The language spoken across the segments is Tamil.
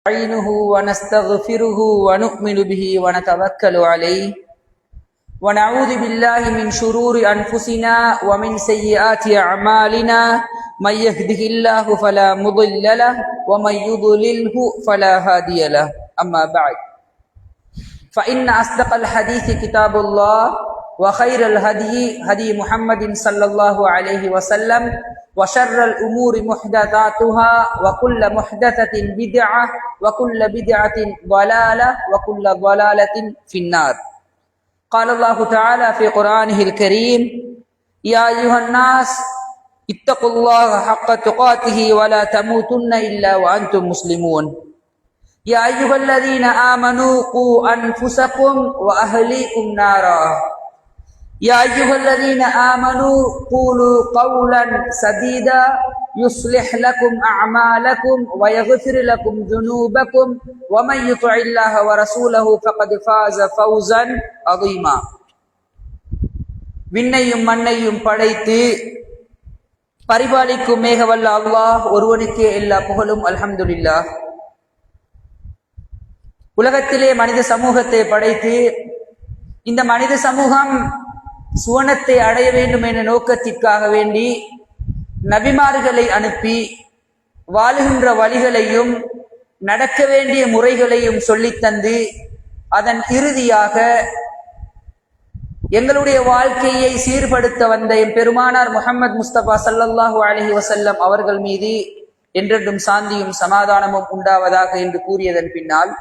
نستعينه ونستغفره ونؤمن به ونتوكل عليه ونعوذ بالله من شرور أنفسنا ومن سيئات أعمالنا من يهده الله فلا مضل له ومن يضلله فلا هادي له أما بعد فإن أصدق الحديث كتاب الله وخير الهدي هدي محمد صلى الله عليه وسلم وشر الأمور محدثاتها وكل محدثة بدعة وكل بدعة ضلالة وكل ضلالة في النار. قال الله تعالى في قرآنه الكريم: يا أيها الناس اتقوا الله حق تقاته ولا تموتن إلا وأنتم مسلمون. يا أيها الذين آمنوا قوا أنفسكم وأهليكم نارا. يا أيها الذين آمنوا قولوا قولا سديدا يصلح لكم أعمالكم ويغفر لكم ذنوبكم ومن يطع الله ورسوله فقد فاز فوزا عظيما. விண்ணையும் மண்ணையும் படைத்து பரிபாலிக்கும் மேகவல்ல அல்லாஹ் ஒருவனுக்கே எல்லா புகழும். அல்ஹம்துலில்லாஹ். உலகத்திலே மனித சமூகத்தை படைத்து இந்த மனித சமூகம் சுவனத்தை அடைய வேண்டும் என்ற நோக்கத்திற்காக வேண்டி நபிமார்களை அனுப்பி வாழுகின்ற வழிகளையும் நடக்க வேண்டிய முறைகளையும் சொல்லித்தந்து அதன் இறுதியாக எங்களுடைய வாழ்க்கையை சீர்படுத்த வந்த என் பெருமானார் முஹம்மது முஸ்தபா ஸல்லல்லாஹு அலைஹி வஸல்லம் அவர்கள் மீது என்றென்றும் சாந்தியும் சமாதானமும் உண்டாவதாக என்று கூறியதன் பின்னால்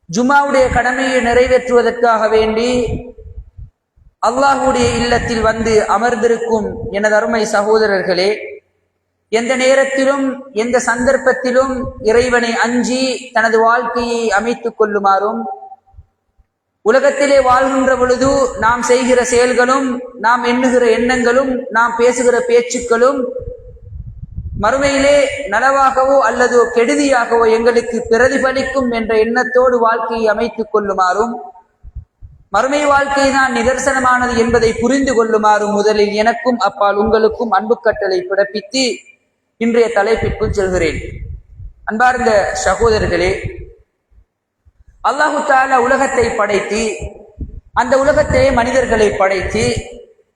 ஜும்மாவுடைய கடமையை நிறைவேற்றுவதற்காக வேண்டி அல்லாஹ்வுடைய இல்லத்தில் வந்து அமர்ந்திருக்கும் எனது அருமை சகோதரர்களே, எந்த நேரத்திலும் எந்த சந்தர்ப்பத்திலும் இறைவனை அஞ்சி தனது வாழ்க்கையை அமைத்துக் கொள்ளுமாறும், உலகத்திலே வாழ்கின்ற பொழுது நாம் செய்கிற செயல்களும் நாம் எண்ணுகிற எண்ணங்களும் நாம் பேசுகிற பேச்சுக்களும் மறுமையிலே நலவாகவோ அல்லது கெடுதியாகவோ எங்களுக்கு பிரதிபலிக்கும் என்ற எண்ணத்தோடு வாழ்க்கையை அமைத்துக் கொள்ளுமாறும், மறுமை வாழ்க்கை தான் நிதர்சனமானது என்பதை புரிந்து கொள்ளுமாறும் முதலில் எனக்கும் அப்பால் உங்களுக்கும் அன்பு கட்டளை பிறப்பித்து இன்றைய தலைப்பிற்குள் செல்கிறேன். அன்பார்ந்த சகோதரர்களே, அல்லாஹு தஆலா உலகத்தை படைத்து அந்த உலகத்தை மனிதர்களை படைத்து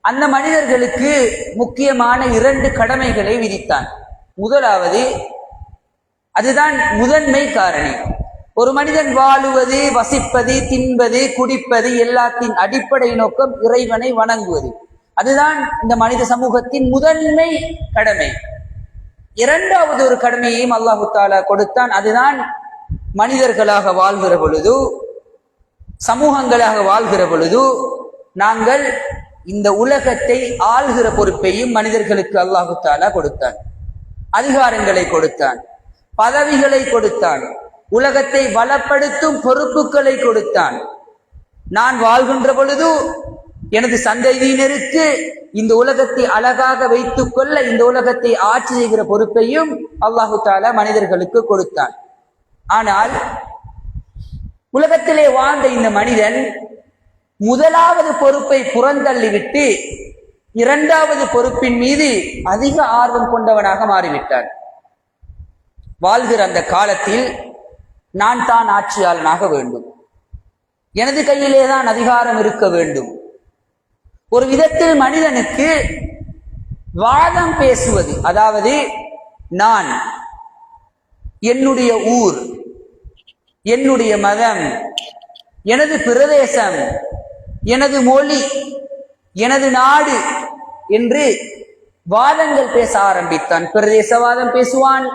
அந்த மனிதர்களுக்கு முக்கியமான 2 கடமைகளை விதித்தான். முதலாவது, அதுதான் முதன்மை காரணி. ஒரு மனிதன் வாழுவது, வசிப்பது, தின்பது, குடிப்பது எல்லாத்தின் அடிப்படை நோக்கம் இறைவனை வணங்குவது. அதுதான் இந்த மனித சமூகத்தின் முதன்மை கடமை. இரண்டாவது ஒரு கடமையையும் அல்லாஹு தஆலா கொடுத்தான். அதுதான் மனிதர்களாக வாழ்கிற பொழுது, சமூகங்களாக வாழ்கிற பொழுது நாங்கள் இந்த உலகத்தை ஆள்கிற பொறுப்பையும் மனிதர்களுக்கு அல்லாஹு தஆலா கொடுத்தான். அதிகாரங்களை கொடுத்தான், பதவிகளை கொடுத்தான், உலகத்தை வளப்படுத்தும் பொறுப்புகளை கொடுத்தான். நான் வாழ்கின்ற பொழுது எனது சந்ததியினருக்கு இந்த உலகத்தை அழகாக வைத்துக் கொள்ள இந்த உலகத்தை ஆட்சி செய்கிற பொறுப்பையும் அல்லாஹு தஆலா மனிதர்களுக்கு கொடுத்தான். ஆனால் உலகத்திலே வாழ்ந்த இந்த மனிதன் முதலாவது பொறுப்பை புறந்தள்ளிவிட்டு 2வது பொறுப்பின் மீது அதிக ஆர்வம் கொண்டவனாக மாறிவிட்டான். வாழ்கிற அந்த காலத்தில் நான் தான் ஆட்சியாளனாக வேண்டும், எனது கையிலே தான் அதிகாரம் இருக்க வேண்டும். ஒரு விதத்தில் மனிதனுக்கு வாதம் பேசுவது, அதாவது நான், என்னுடைய ஊர், என்னுடைய மதம், எனது பிரதேசம், எனது மொழி, எனது நாடு என்று வாதங்கள் பேச ஆரம்பித்தான். பிரதேசவாதம் பேசுவான்,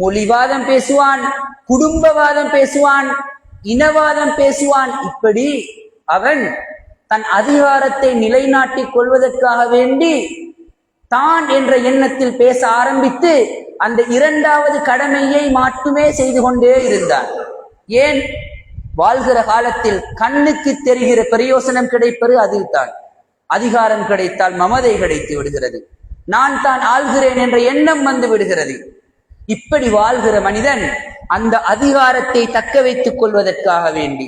மொழிவாதம் பேசுவான், குடும்பவாதம் பேசுவான், இனவாதம் பேசுவான். இப்படி அவன் தன் அதிகாரத்தை நிலைநாட்டிக் கொள்வதற்காக வேண்டி தான் என்ற எண்ணத்தில் பேச ஆரம்பித்து அந்த 2வது கடமையை மட்டுமே செய்து கொண்டே இருந்தான். ஏன்? வாழ்கிற காலத்தில் கண்ணுக்கு தெரிகிற பிரயோசனம் கிடைப்பது அதுதான். அதிகாரம் கிடைத்தால் மமதை கிடைத்து விடுகிறது, நான் தான் ஆள்கிறேன் என்ற எண்ணம் வந்து விடுகிறது. இப்படி வாழ்கிற மனிதன் அந்த அதிகாரத்தை தக்க வைத்துக் கொள்வதற்காக வேண்டி,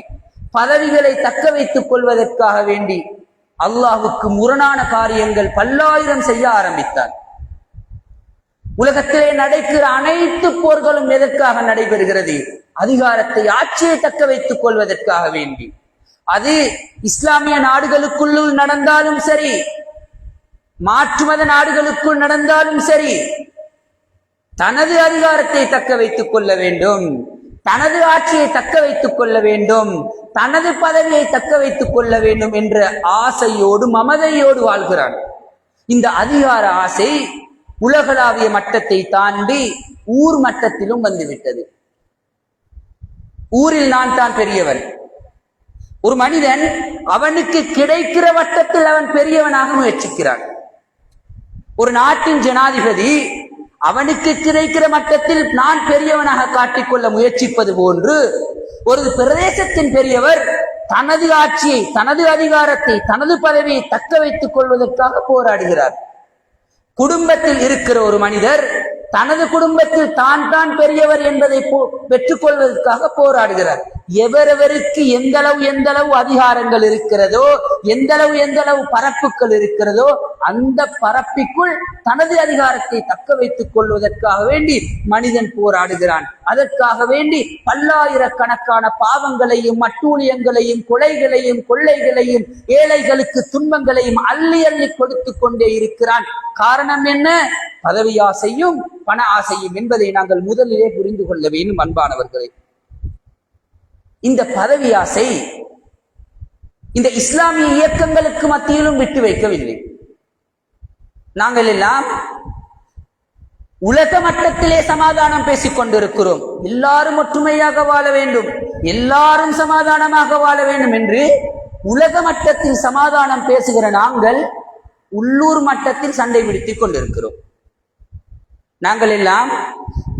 பதவிகளை தக்க வைத்துக் கொள்வதற்காக வேண்டி அல்லாஹ்வுக்கு முரணான காரியங்கள் பல்லாயிரம் செய்ய ஆரம்பித்தார். உலகத்திலே நடைபெறுகிற அனைத்து போர்களும் எதற்காக நடைபெறுகிறது? அதிகாரத்தை, ஆட்சியை தக்க வைத்துக் கொள்வதற்காக வேண்டி. அது இஸ்லாமிய நாடுகளுக்குள்ளுள் நடந்தாலும் சரி, மாற்று மத நாடுகளுக்குள் நடந்தாலும் சரி, தனது அதிகாரத்தை தக்க வைத்துக் கொள்ள வேண்டும், தனது ஆட்சியை தக்க வைத்துக் கொள்ள வேண்டும், தனது பதவியை தக்க வைத்துக் கொள்ள வேண்டும் என்ற ஆசையோடு, மமதையோடு வாழ்கிறான். இந்த அதிகார ஆசை உலகளாவிய மட்டத்தை தாண்டி ஊர் மட்டத்திலும் வந்துவிட்டது. ஊரில் நான் தான் பெரியவன். ஒரு மனிதன் அவனுக்கு கிடைக்கிற வட்டத்தில் அவன் பெரியவனாக முயற்சிக்கிறான். ஒரு நாட்டின் ஜனாதிபதி அவனுக்கு கிடைக்கிற மட்டத்தில் நான் பெரியவனாக காட்டிக்கொள்ள முயற்சிப்பது போன்று ஒரு பிரதேசத்தின் பெரியவர் தனது ஆட்சியை, தனது அதிகாரத்தை, தனது பதவியை தக்க வைத்துக் கொள்வதற்காக போராடுகிறார். குடும்பத்தில் இருக்கிற ஒரு மனிதர் தனது குடும்பத்தில் தான் தான் பெரியவர் என்பதை பெற்றுக் கொள்வதற்காக போராடுகிறார். எவரவருக்கு எந்தளவு அதிகாரங்கள் இருக்கிறதோ, எந்தளவு பரப்புகள் இருக்கிறதோ, அந்த பரப்பிற்குள் தனது அதிகாரத்தை தக்க வைத்துக் கொள்வதற்காக வேண்டி மனிதன் போராடுகிறான். அதற்காக வேண்டி பல்லாயிரக்கணக்கான பாவங்களையும், அட்டூழியங்களையும், கொலைகளையும், கொள்ளைகளையும், ஏழைகளுக்கு துன்பங்களையும் அள்ளி அள்ளி கொடுத்து கொண்டே இருக்கிறான். காரணம் என்ன? பதவி ஆசையும் பண ஆசையும் என்பதை நாங்கள் முதலிலே புரிந்து கொள்ள வேண்டும் அன்பானவர்களே. இந்த பதவி ஆசை இந்த இஸ்லாமிய இயக்கங்களுக்கு மத்தியிலும் விட்டு வைக்கவில்லை. நாங்கள் எல்லாம் உலக மட்டத்திலே சமாதானம் பேசிக் கொண்டிருக்கிறோம். எல்லாரும் ஒற்றுமையாக வாழ வேண்டும், எல்லாரும் சமாதானமாக வாழ வேண்டும் என்று உலக மட்டத்தில் சமாதானம் பேசுகிற நாங்கள் உள்ளூர் மட்டத்தில் சண்டை பிடித்துக் கொண்டிருக்கிறோம். நாங்கள் எல்லாம்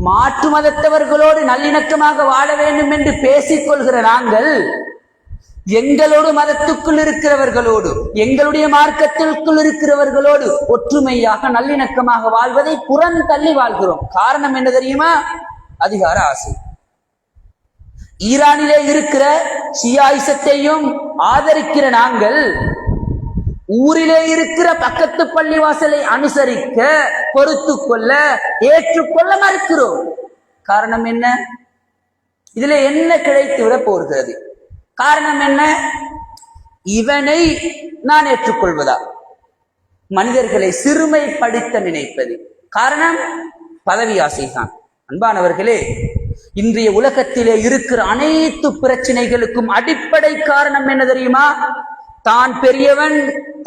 மாற்று மதத்தவர்களோடு நல்லிணக்கமாக வாழ வேண்டும் என்று பேசிக் கொள்கிற நாங்கள் எங்களோடு மதத்துக்குள் இருக்கிறவர்களோடு, எங்களுடைய மார்க்கத்திற்குள் இருக்கிறவர்களோடு ஒற்றுமையாக நல்லிணக்கமாக வாழ்வதை புறந்தள்ளி வாழ்கிறோம். காரணம் என்ன தெரியுமா? அதிகார ஆசை. ஈரானிலே இருக்கிற ஷியாயிசத்தையும் ஆதரிக்கிற நாங்கள் ஊரிலே இருக்கிற பக்கத்து பள்ளிவாசலை அனுசரிக்க, பொறுத்து கொள்ள, ஏற்றுக்கொள்ள மறுக்கிறோம். காரணம் என்ன? இதுல என்ன கிடைத்து விட போகிறது? காரணம் என்ன? இவனை நான் ஏற்றுக்கொள்வதா? மனிதர்களை சிறுமைப்படுத்த நினைப்பது. காரணம் பதவி ஆசைதான். அன்பானவர்களே, இன்றைய உலகத்திலே இருக்கிற அனைத்து பிரச்சனைகளுக்கும் அடிப்படை காரணம் என்ன தெரியுமா? தான் பெரியவன்,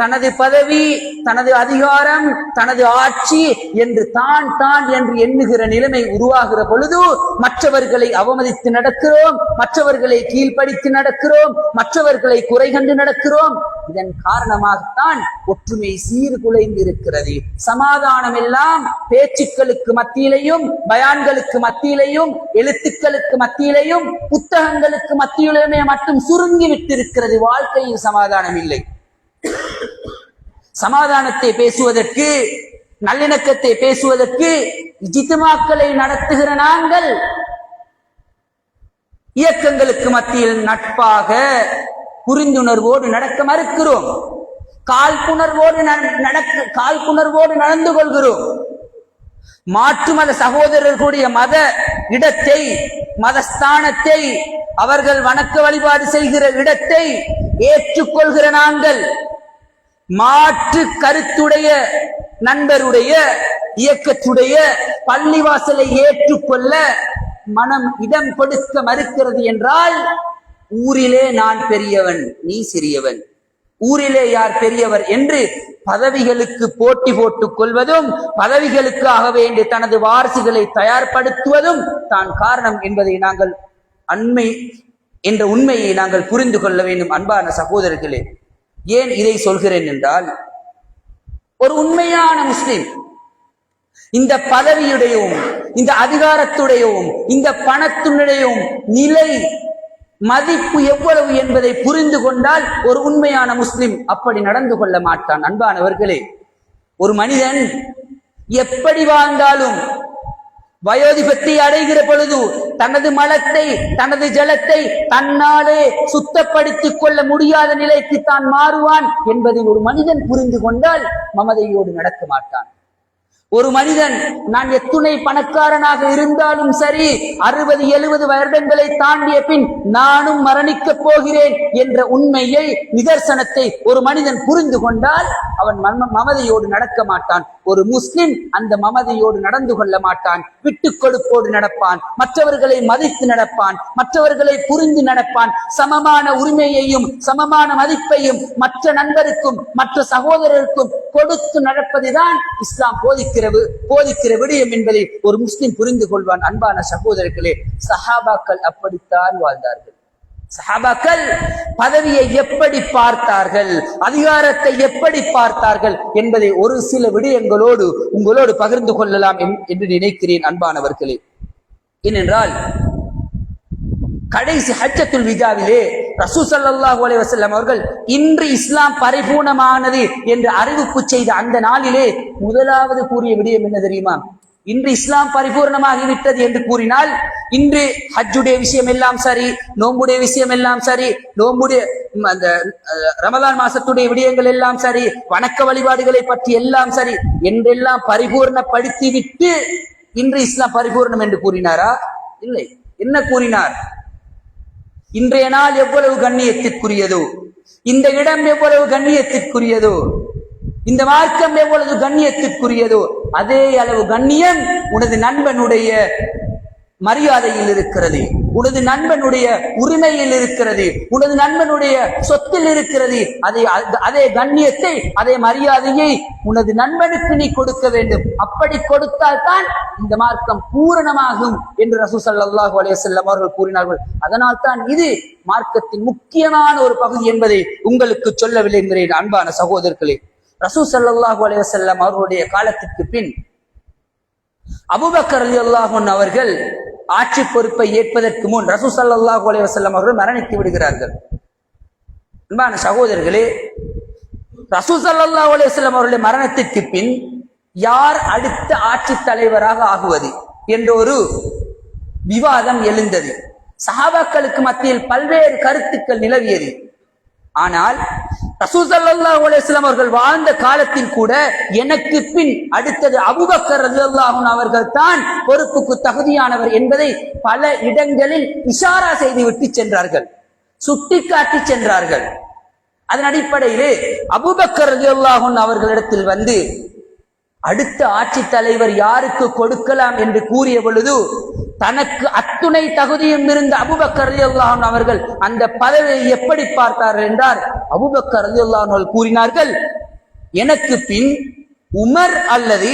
தனது பதவி, தனது அதிகாரம், தனது ஆட்சி என்று தான் தான் என்று எண்ணுகிற நிலைமை உருவாகிற பொழுது மற்றவர்களை அவமதித்து நடக்கிறோம், மற்றவர்களை கீழ்ப்படுத்தி நடக்கிறோம், மற்றவர்களை குறை கண்டு நடக்கிறோம். இதன் காரணமாகத்தான் ஒற்றுமை சீர்குலைந்து இருக்கிறது. சமாதானம் எல்லாம் பேச்சுக்களுக்கு மத்தியிலையும், பயான்களுக்கு மத்தியிலையும், எழுத்துக்களுக்கு மத்தியிலையும், புத்தகங்களுக்கு மத்தியிலுமே மட்டும் சுருங்கி விட்டிருக்கிறது. வாழ்க்கையில் சமாதானம் இல்லை. சமாதானத்தை பேசுவதற்கு, நல்லிணக்கத்தை பேசுவதற்கு இஜ்திமாக்களை நடத்துகிற நாங்கள் இயக்கங்களுக்கு மத்தியில் நட்பாக புரிந்துணர்வோடு நடக்க மறுக்கிறோம். காழ்ப்புணர்வோடு நடந்து கொள்கிறோம். மாற்று மத சகோதரர்களுடைய மத இடத்தை, மதஸ்தானத்தை, அவர்கள் வணக்க வழிபாடு செய்கிற இடத்தை ஏற்றுக்கொள்கிற நாங்கள் மாற்று கருத்துடைய நண்பருடைய இயக்கத்துடைய பள்ளிவாசலை ஏற்றுக்கொள்ள மனம் இடம் கொடுக்க மறுக்கிறது என்றால், ஊரிலே நான் பெரியவன், நீ சிறியவன், ஊரிலே யார் பெரியவர் என்று பதவிகளுக்கு போட்டி போட்டுக் கொள்வதும், பதவிகளுக்காக வேண்டி தனது வாரிசுகளை தயார்படுத்துவதும் தான் காரணம் என்பதை நாங்கள் அண்மை என்ற உண்மையை நாங்கள் புரிந்து கொள்ள வேண்டும். அன்பான சகோதரர்களே, ஏன் இதை சொல்கிறேன் என்றால், ஒரு உண்மையான முஸ்லிம் இந்த பதவியுடையவும், இந்த அதிகாரத்துடையவும், இந்த பணத்துடையவும் நிலை, மதிப்பு எவ்வளவு என்பதை புரிந்து கொண்டால் ஒரு உண்மையான முஸ்லிம் அப்படி நடந்து கொள்ள மாட்டான். அன்பானவர்களே, ஒரு மனிதன் எப்படி வாழ்ந்தாலும் வயோதிபத்தை அடைகிற பொழுது தனது மலத்தை, தனது ஜலத்தை தன்னாலே சுத்தப்படுத்திக் கொள்ள முடியாத நிலைக்கு தான் மாறுவான் என்பதை ஒரு மனிதன் புரிந்து கொண்டால் மமதையோடு நடக்க மாட்டான். ஒரு மனிதன் நான் எத்துணை பணக்காரனாக இருந்தாலும் சரி 60-70 வருடங்களை தாண்டிய பின் நானும் மரணிக்கப் போகிறேன் என்ற உண்மையை நிதர்சனத்தை ஒரு மனிதன் புரிந்து கொண்டால் அவன் மமதையோடு நடக்க மாட்டான். ஒரு முஸ்லிம் அந்த மமதையோடு நடந்து கொள்ள மாட்டான். விட்டுக் கொடுப்போடு நடப்பான், மற்றவர்களை மதித்து நடப்பான், மற்றவர்களை புரிந்து நடப்பான். சமமான உரிமையையும் சமமான மதிப்பையும் மற்ற நண்பருக்கும் மற்ற சகோதரருக்கும் கொடுத்து நடப்பதுதான் இஸ்லாம் போதிக்கிற விடயம் என்பதை ஒரு முஸ்லிம் புரிந்து கொள்வான். அன்பான சகோதரர்களே, சஹாபாக்கள் அப்படித்தான் வாழ்ந்தார்கள். சஹாபாக்கள் பதவியை எப்படி பார்த்தார்கள், அதிகாரத்தை எப்படி பார்த்தார்கள் என்பதை ஒரு சில விடயங்களோடு உங்களோடு பகிர்ந்து கொள்ளலாம் என்று நினைக்கிறேன். அன்பானவர்களே, ஏனென்றால் கடைசி ஹஜ்ஜத்துல் விதாவிலே ரசூல் ஸல்லல்லாஹு அலைஹி வஸல்லம் அவர்கள் இன்று இஸ்லாம் பரிபூர்ணமானது என்று அறிவிப்பு செய்த அந்த நாளிலே முதலாவது கூறிய விடயம் என்ன தெரியுமா? இன்று இஸ்லாம் பரிபூர்ணமாகிவிட்டது என்று கூறினால் இன்று ஹஜ்ஜுடைய விஷயம் எல்லாம் சரி, நோம்புடைய விஷயம் எல்லாம் சரி, நோம்புடைய அந்த ரமலான் மாசத்துடைய விடயங்கள் எல்லாம் சரி, வணக்க வழிபாடுகளை பற்றி எல்லாம் சரி என்றெல்லாம் பரிபூர்ணப்படுத்தி விட்டு இன்று இஸ்லாம் பரிபூர்ணம் என்று கூறினாரா? இல்லை. என்ன கூறினார்? இன்றைய நாள் எவ்வளவு கண்ணியத்திற்குரியதோ, இந்த இடம் எவ்வளவு கண்ணியத்திற்குரியதோ, இந்த மார்க்கம் எவ்வளவு கண்ணியத்திற்குரியதோ அதே அளவு கண்ணியம் உனது நண்பனுடைய மரியாதையில் இருக்கிறது, உனது நண்பனுடைய உரிமையில் இருக்கிறது, உனது நண்பனுடைய சொத்தில் இருக்கிறது. அதே கண்ணியத்தை, அதே மரியாதையை உனது நண்பனுக்கு நீ கொடுக்க வேண்டும். அப்படி கொடுத்தால் தான் இந்த மார்க்கம் பூரணமாகும் என்று ரசூல் ஸல்லல்லாஹு அலைஹி வஸல்லம் அவர்கள் கூறினார்கள். அதனால் தான் இது மார்க்கத்தின் முக்கியமான ஒரு பகுதி என்பதை உங்களுக்கு சொல்ல விளைகிறேன். அன்பான சகோதரர்களே, ரசூல் ஸல்லல்லாஹு அலைஹி வஸல்லம் அவர்களுடைய காலத்திற்கு பின் அபூபக்கர் ரலியல்லாஹு அன்ஹு அவர்கள் ஆட்சி பொறுப்பை ஏற்பதற்கு முன் ரசூல் ஸல்லல்லாஹு அலைஹி வஸல்லம் அவர்கள் மரணித்து விடுகிறார்கள். அன்பான சகோதரர்களே, ரசூல் ஸல்லல்லாஹு அலைஹி வஸல்லம் அவர்களுடைய மரணத்திற்கு பின் யார் அடுத்த ஆட்சி தலைவராக ஆகுவது என்ற ஒரு விவாதம் எழுந்தது. சஹாபாக்களுக்கு மத்தியில் பல்வேறு கருத்துக்கள் நிலவியது. ஆனால் ரசூல் ஸல்லல்லாஹு அலைஹி வஸல்லம் அவர்கள் வாழ்ந்த காலத்தில் கூட எனக்கு பின் அடுத்தது அபூபக்கர் ரலியல்லாஹு அன்ஹு அவர்கள் தான் பொறுப்புக்கு தகுதியானவர் என்பதை பல இடங்களில் இஷாரா செய்துவிட்டு சென்றார்கள், சுட்டிக்காட்டி சென்றார்கள். அதன் அடிப்படையிலே அபூபக்கர் ரலியல்லாஹு அன்ஹு அவர்களிடத்தில் வந்து அடுத்த ஆட்சி தலைவர் யாருக்கு கொடுக்கலாம் என்று கூறிய பொழுது தனக்கு அத்துணை தகுதியும் இருந்த அபூபக்கர் ரலியல்லாஹு அன்ஹு அவர்கள் அந்த பதவியை எப்படி பார்த்தார்கள் என்றால், அபூபக்கர் ரலியல்லாஹு அன்ஹு கூறினார்கள், எனக்கு பின் உமர் அல்லது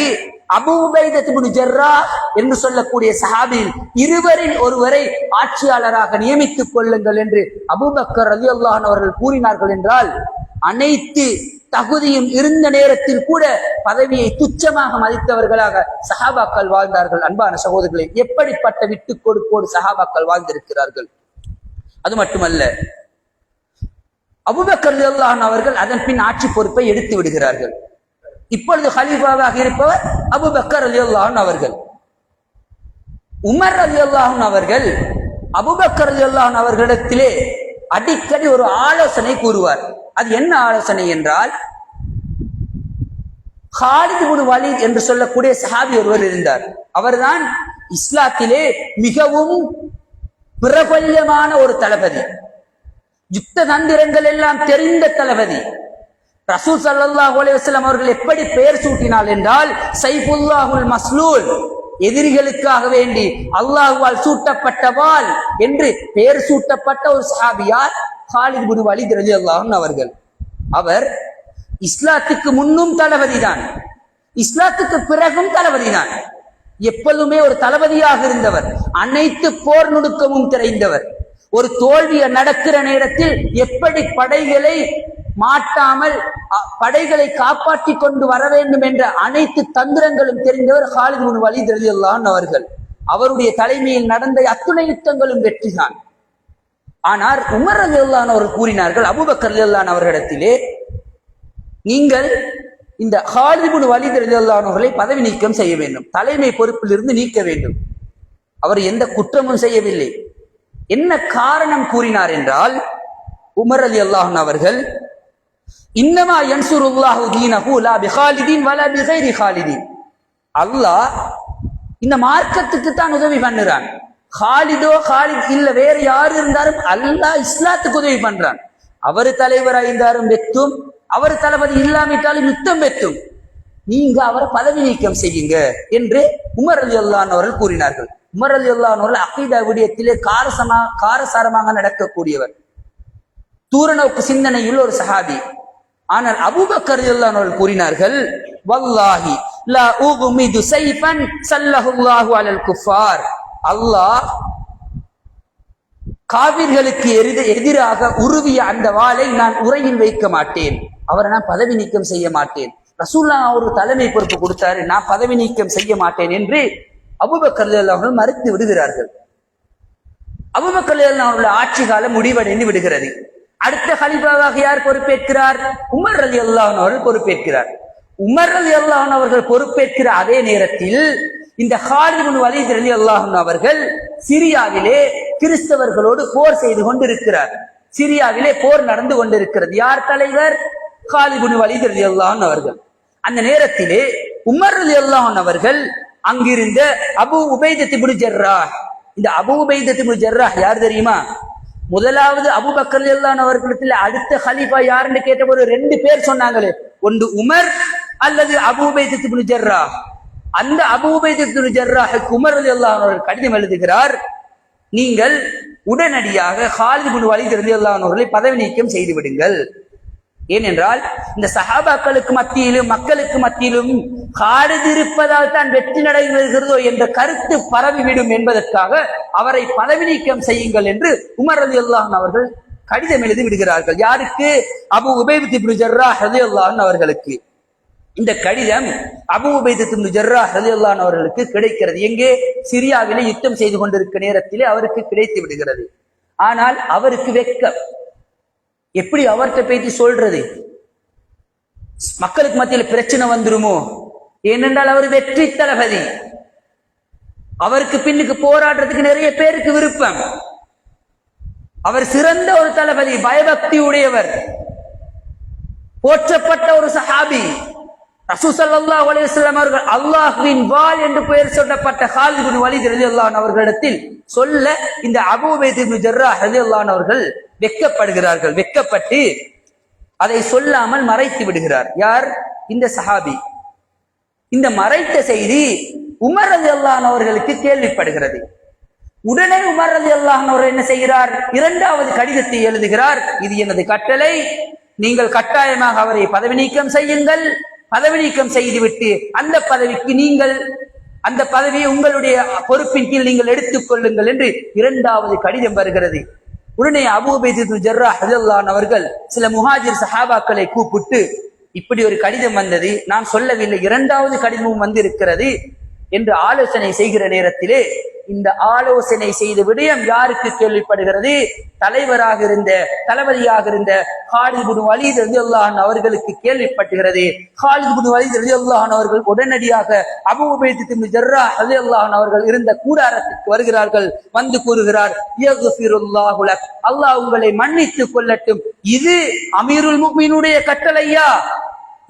அபூ உபைதா இப்னு ஜர்ராஹ் என்று சொல்லக்கூடிய சஹாபியில் இருவரில் ஒருவரை ஆட்சியாளராக நியமித்துக் கொள்ளுங்கள் என்று அபூபக்கர் ரலியல்லாஹு அன்ஹு அவர்கள் கூறினார்கள் என்றால், அனைத்து தகுதியும் இருந்த நேரத்தில் கூட பதவியை துச்சமாக மதித்தவர்களாக சஹாபாக்கள் வாழ்ந்தார்கள். அன்பான சகோதரர்களே, எப்படிப்பட்ட விட்டுக் கொடுப்போடு சஹாபாக்கள் வாழ்ந்திருக்கிறார்கள். அது மட்டுமல்ல, அபூபக்கர் ரலியல்லாஹு அன்ஹு அவர்கள் அதன் பின் ஆட்சி பொறுப்பை எடுத்து விடுகிறார்கள். இப்பொழுது ஹலீஃபாவாக இருப்பவர் அபூபக்கர் ரலியல்லாஹு அன்ஹு அவர்கள். உமர் ரலியல்லாஹு அன்ஹு அவர்கள் அபூபக்கர் ரலியல்லாஹு அன்ஹு அவர்களிடத்திலே அடிக்கடி ஒரு ஆலோசனை கூறுவார். அது என்ன ஆலோசனை என்றால், காலித் இப்னு வலீத் என்று சொல்லக்கூடிய சஹாபி ஒருவர் இருந்தார். அவர்தான் இஸ்லாத்திலே மிகவும் பிரபல்யமான ஒரு தளபதி, யுத்த தந்திரங்கள் எல்லாம் தெரிந்த தளபதி. ரசூல் ஸல்லல்லாஹு அலைஹி வஸல்லம் அவர்கள் எப்படி பெயர் சூட்டினார் என்றால், சைஃபுல்லாஹுல் மஸ்லூல், எதிரிகளுக்காக வேண்டி அல்லாஹ்வால் சூட்டப்பட்ட வாள் என்று பெயர் சூட்டப்பட்ட ஒரு சஹாபியார் காலித் இப்னு வலீத் ரலியல்லாஹு அன்ஹு அவர்கள். அவர் இஸ்லாத்துக்கு முன்னும் தளபதிதான், இஸ்லாத்துக்கு பிறகும் தளபதிதான். எப்பொழுதுமே ஒரு தளபதியாக இருந்தவர், அனைத்து போர் நுணுக்கமும் தெரிந்தவர். ஒரு தோல்விய நடக்கிற நேரத்தில் எப்படி படைகளை மாட்டாமல் படைகளை காப்பாற்றி கொண்டு வர வேண்டும் என்ற அனைத்து தந்திரங்களும் தெரிந்தவர் காலித் இப்னு வலீத் ரலியல்லாஹு அன்ஹு அவர்கள். அவருடைய தலைமையில் நடந்த அத்துணை யுத்தங்களும் வெற்றிதான். ஆனால் உமர் ரலியல்லாஹு அன்ஹு அவர்கள் கூறினார்கள் அபூபக்கர் ரலியல்லாஹு அன்ஹு அவர்களிடத்திலே, நீங்கள் இந்த காலித் இப்னு வலீத் ரலியல்லாஹு அன்ஹு அவர்களை பதவி நீக்கம் செய்ய வேண்டும், தலைமை பொறுப்பில் இருந்து நீக்க வேண்டும். அவர் எந்த குற்றமும் செய்யவில்லை. என்ன காரணம் கூறினார் என்றால், உமர் ரலியல்லாஹு அன்ஹு அவர்கள், இன்னமா யன்சுருல்லாஹு தீனஹு லா பிகாலிதீன் வலா பிகைரி காலிதீன், அல்லாஹ் இந்த மார்க்கத்துக்கு தான் உதவி பண்ணுறான். காலித் இல்ல வேற யாரு இருந்தாலும் அல்லாஹ் இஸ்லாத்துக்கு உதவி பண்றான். அவரு தலைவராக இருந்தாலும் வெத்தும், அவர் தளபதி இல்லாவிட்டாலும் யுத்தம் வெத்தும். நீங்க அவரை பதவி நீக்கம் செய்யுங்க என்று உமர் ரலியல்லாஹு அன்ஹு அவர்கள் கூறினார்கள். உமர் ரலியல்லாஹு அன்ஹு அவர்கள் அகீதா விடயத்திலே காரசாரமாக நடக்கக்கூடியவர், தூரநோக்கு சிந்தனையுள்ள ஒரு சஹாபி. ஆனால் அபூபக்கர் ரலியல்லாஹு அன்ஹு அவர்கள் கூறினார்கள், வல்லாஹி லா உக்மிது ஸைஃபன் ஸல்லல்லாஹு அலல் குஃபார். அல்லாஹ் காவிர்களுக்கு எதிராக உருவிய அந்த வாளை நான் உரையில் வைக்க மாட்டேன், அவரை நான் பதவி நீக்கம் செய்ய மாட்டேன். ரசூலுல்லாஹ் ஒரு தலைமை பொறுப்பு கொடுத்தாரு, நான் பதவி நீக்கம் செய்ய மாட்டேன் என்று அபூபக்கர் ரலியல்லாஹு அன்ஹு மறுத்து விடுகிறார்கள். அபூபக்கர் ரலியல்லாஹு அன்ஹு ஆட்சி காலம் முடிவடைந்து விடுகிறது. அடுத்த ஹலீஃபாவாக யார் பொறுப்பேற்கிறார்? உமர் ரலியல்லாஹு அன்ஹு அவர்கள் பொறுப்பேற்கிறார். உமர் ரலியல்லாஹு அன்ஹு அவர்கள் பொறுப்பேற்கிற அதே நேரத்தில் இந்த காலித் இப்னு வலீத் ரலியல்லாஹு அன்ஹு அவர்கள் சிரியாவிலே கிறிஸ்தவர்களோடு போர் செய்து கொண்டிருக்கிறார். சிரியாவிலே போர் நடந்து கொண்டிருக்கிறது. யார் தலைவர்? காலித் இப்னு வலீத் ரலியல்லாஹு அன்ஹு அவர்கள். அந்த நேரத்திலே உமர் ரலியல்லாஹு அன்ஹு அவர்கள் அங்கிருந்த அபூ உபைதத் இப்னு ஜர்ராஹ், இந்த அபூ உபைதத் இப்னு ஜர்ராஹ் யார் தெரியுமா? முதலாவது அபூபக்கர் ரலியல்லாஹு அன்ஹு அவர்களிடத்தில் அடுத்த ஹலீஃபா யாருன்னு கேட்டபோது 2 பேர் சொன்னாங்களே, ஒன்று உமர் அல்லது அபூ உபைதத் இப்னு ஜர்ராஹ். அந்த அபூ உபைதத் இப்னு ஜர்ராஹுக்கு உமர் ரலியல்லாஹு அன்ஹு அவர்கள் கடிதம் எழுதுகிறார், நீங்கள் உடனடியாக காலித் இப்னு வலீத் ரலியல்லாஹு அன்ஹு அவர்களை பதவி நீக்கம் செய்து விடுங்கள். ஏனென்றால் இந்த சஹாபாக்களுக்கு மத்தியிலும் மக்களுக்கு மத்தியிலும் காலித் இருப்பதால் தான் வெற்றி நடைபெறுகிறதோ என்ற கருத்து பரவிவிடும் என்பதற்காக அவரை பதவி நீக்கம் செய்யுங்கள் என்று உமர் ரலியல்லாஹு அன்ஹு அவர்கள் கடிதம் எழுதி விடுகிறார்கள். யாருக்கு? அபூ உபைதத் இப்னு ஜர்ராஹ் ரலியல்லாஹு அன்ஹு அவர்களுக்கு. இந்த கடிதம் அபூ உபைதத் இப்னு ஜர்ராஹ் ரலியல்லாஹு அன்ஹு அவர்களுக்கு கிடைக்கிறது. எங்கே? சிரியாவிலே யுத்தம் செய்து கொண்டிருக்கிற நேரத்திலே அவருக்கு கிடைத்து விடுகிறது. ஆனால் அவருக்கு வெட்கம், எப்படி அவர்கிட்ட பேசி சொல்றது? மக்களுக்கு மத்தியில் பிரச்சனை வந்துருமோ? ஏனென்றால் அவர் வெற்றி தளபதி, அவருக்கு பின்னுக்கு போராடுறதுக்கு நிறைய பேருக்கு விருப்பம். அவர் சிறந்த ஒரு தளபதி, பயபக்தி உடையவர், போற்றப்பட்ட ஒரு சஹாபி. ரசூல் ஸல்லல்லாஹு அலைஹி வஸல்லம் அவர்கள் அல்லாஹ்வின் வாள் என்று பெயர் சொல்லப்பட்ட காலித் இப்னு வலீத் ரலியல்லாஹு அன்ஹு அவர்களிடத்தில் சொல்ல இந்த அபூ உபைதத் இப்னு ஜர்ராஹ் ரலியல்லாஹு அன்ஹு அவர்கள் வெட்கப்படுகிறார்கள். வெட்கப்பட்டு அதை சொல்லாமல் மறைத்து விடுகிறார். யார்? இந்த சஹாபி. இந்த மறைத்த செய்தி உமர் ரலியல்லாஹு அன்ஹு அவர்களுக்கு கேள்விப்படுகிறது. உடனே உமர் ரலியல்லாஹு அன்ஹு அவர்கள் என்ன செய்கிறார்? 2வது கடிதத்தை எழுதுகிறார். இது எனது கட்டளை, நீங்கள் கட்டாயமாக அவரை பதவி நீக்கம் செய்யுங்கள். பதவி நீக்கம் செய்துவிட்டு அந்த பதவிக்கு நீங்கள் அந்த பதவியை உங்களுடைய பொறுப்பின் கீழ் நீங்கள் எடுத்துக் கொள்ளுங்கள் என்று 2வது கடிதம் வருகிறது. உடனே அபூ உபைதத் இப்னு ஜர்ராஹ் ரலியல்லாஹு அன்ஹு அவர்கள் சில முஹாஜிர் சஹாபாக்களை கூப்பிட்டு, இப்படி ஒரு கடிதம் வந்தது, நான் சொல்லவில்லை, 2வது கடிதமும் வந்திருக்கிறது என்று ஆலோசனை செய்கிற நேரத்திலே இந்த ஆலோசனை செய்த விடயம் யாருக்கு கேள்விப்படுகிறது? தலைவராக இருந்த தளபதியாக இருந்த காலித் இப்னு வலீத் ரலியல்லாஹு அன்ஹு அவர்களுக்கு கேள்விப்பட்டுகிறது. காலித் இப்னு வலீத் ரலியல்லாஹு அன்ஹு அவர்கள் உடனடியாக அபூ உபைதத் இப்னு ஜர்ராஹ் ரலியல்லாஹு அன்ஹு அவர்கள் இருந்த கூடாரத்திற்கு வருகிறார்கள். வந்து கூறுகிறார், யக்ஃபிருல்லாஹு லக், அல்லாஹ் உங்களை மன்னித்துக் கொள்ளட்டும். இது அமீருல் முஃமினீனுடைய கட்டளையா?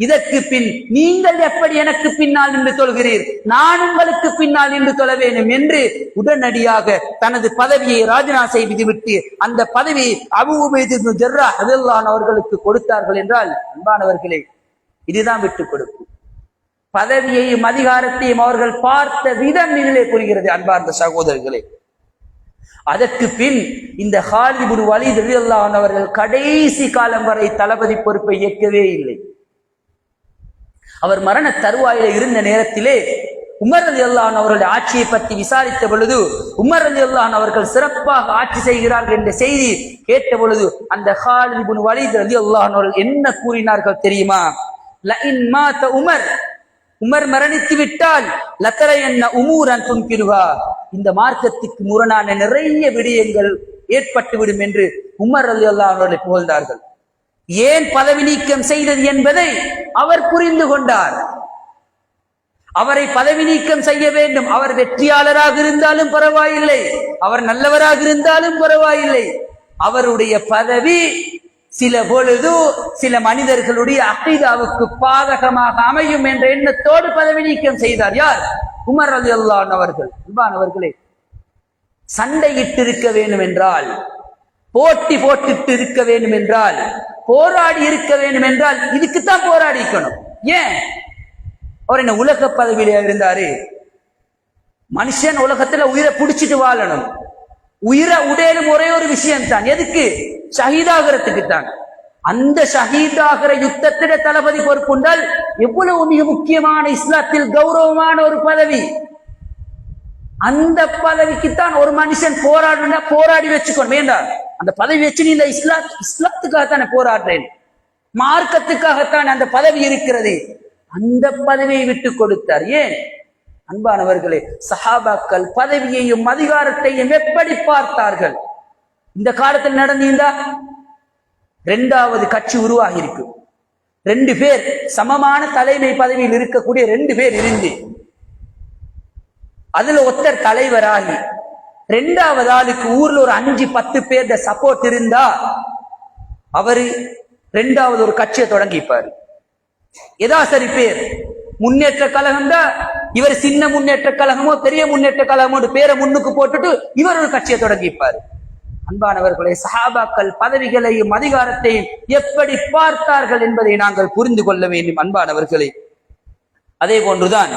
இதற்கு பின் நீங்கள் எப்படி எனக்கு பின்னால் நின்று தொழுகிறீர்? நான் உங்களுக்கு பின்னால் நின்று தொழ வேண்டும் என்று உடனடியாக தனது பதவியை ராஜினாமா செய்துவிட்டு அந்த பதவியை அபூ உபைதத் இப்னு ஜர்ராஹ் ரலியல்லாஹு அன்ஹு அவர்களுக்கு கொடுத்தார்கள். என்றால் அன்பானவர்களே, இதுதான் விட்டுக் கொடுப்பு. பதவியையும் அதிகாரத்தையும் அவர்கள் பார்த்த விதம் இதிலே புரிகிறது. அன்பார்ந்த சகோதரர்களே, அதற்கு பின் இந்த காலித் இப்னு வலீத் ரலியல்லாஹு அன்ஹு அவர்கள் கடைசி காலம் வரை தளபதி பொறுப்பை ஏற்கவே இல்லை. அவர் மரண தருவாயில இருந்த நேரத்திலே உமர் ரலியல்லாஹு அன்ஹு அவர்களுடைய ஆட்சியை பற்றி விசாரித்த பொழுது, உமர் ரலியல்லாஹு அன்ஹு அவர்கள் சிறப்பாக ஆட்சி செய்கிறார்கள் என்ற செய்தி கேட்ட பொழுது அந்த காலித் இப்னு வலீத் ரலியல்லாஹு அன்ஹு அவர்கள் என்ன கூறினார்கள் தெரியுமா? லஇன் மாத உமர், உமர் மரணித்து விட்டால் லதரயன்ன உமூரன் துன்கிருஹா, இந்த மார்க்கத்துக்கு முரணான நிறைய விடயங்கள் ஏற்பட்டுவிடும் என்று உமர் ரலியல்லாஹு அன்ஹு அவர்களை புகழ்ந்தார்கள். ஏன் பதவி நீக்கம் செய்தது என்பதை அவர் புரிந்து கொண்டார். அவரை பதவி நீக்கம் செய்ய வேண்டும். அவர் வெற்றியாளராக இருந்தாலும் பரவாயில்லை, அவர் நல்லவராக இருந்தாலும் பரவாயில்லை, அவருடைய பதவி சில பொழுது சில மனிதர்களுடைய அகீதாவுக்கு பாதகமாக அமையும் என்ற எண்ணத்தோடு பதவி நீக்கம் செய்தார். யார்? உமர் ரலியல்லாஹு அன்ஹு அவர்கள். அன்பானவர்களே, சண்டையிட்டு இருக்க வேண்டும் என்றால், போட்டி போட்டுட்டு இருக்க வேண்டும் என்றால், போராடி இருக்க வேண்டும் என்றால் இதுக்குத்தான் போராடி இருக்கணும். ஏன்? அவர் என்ன உலக பதவியில இருந்தாரு? மனுஷன் உலகத்துல உயிரை புடிச்சிட்டு வாழணும். உயிரை உடையலும் ஒரே ஒரு விஷயம் தான். எதுக்கு? ஷஹீதாகிறதுக்கு தான். அந்த ஷஹீதாகிற யுத்தத்திட தளபதி பொறுப்புண்டால் எவ்வளவு மிக முக்கியமான இஸ்லாத்தில் கௌரவமான ஒரு பதவி. அந்த பதவிக்குத்தான் ஒரு மனுஷன் போராடுனா போராடி வச்சுக்கணும். வேண்டாம், அந்த பதவி வச்சு நீ இந்த இஸ்லாத்துக்காகத்தானே போராடுறேன், மார்க்கத்துக்காகத்தான் அந்த பதவி இருக்கிறது. அந்த பதவியை விட்டு கொடுத்தார். ஏன்? அன்பானவர்களே, சஹாபாக்கள் பதவியையும் அதிகாரத்தையும் எப்படி பார்த்தார்கள்? இந்த காலத்தில் நடந்தீங்களா? 2வது கட்சி உருவாகி இருக்கு. 2 பேர் சமமான தலைமை பதவியில் இருக்கக்கூடிய 2 பேர் இருந்து அதுல ஒருத்தர் தலைவராகி 2வது ஆளுக்கு ஊர்ல ஒரு 5-10 பேர் சப்போர்ட் இருந்தா அவரு 2வது ஒரு கட்சியை தொடங்கிப்பாரு. ஏதா சரி பேர் முன்னேற்ற கழகம் தான், இவர் சின்ன முன்னேற்ற கழகமோ பெரிய முன்னேற்ற கழகமோ பேரை முன்னுக்கு போட்டுட்டு இவர் ஒரு கட்சியை தொடங்கிப்பாரு. அன்பானவர்களே, சஹாபாக்கள் பதவிகளையும் அதிகாரத்தையும் எப்படி பார்த்தார்கள் என்பதை நாங்கள் புரிந்து கொள்ள வேண்டும். அன்பானவர்களே, அதே போன்றுதான்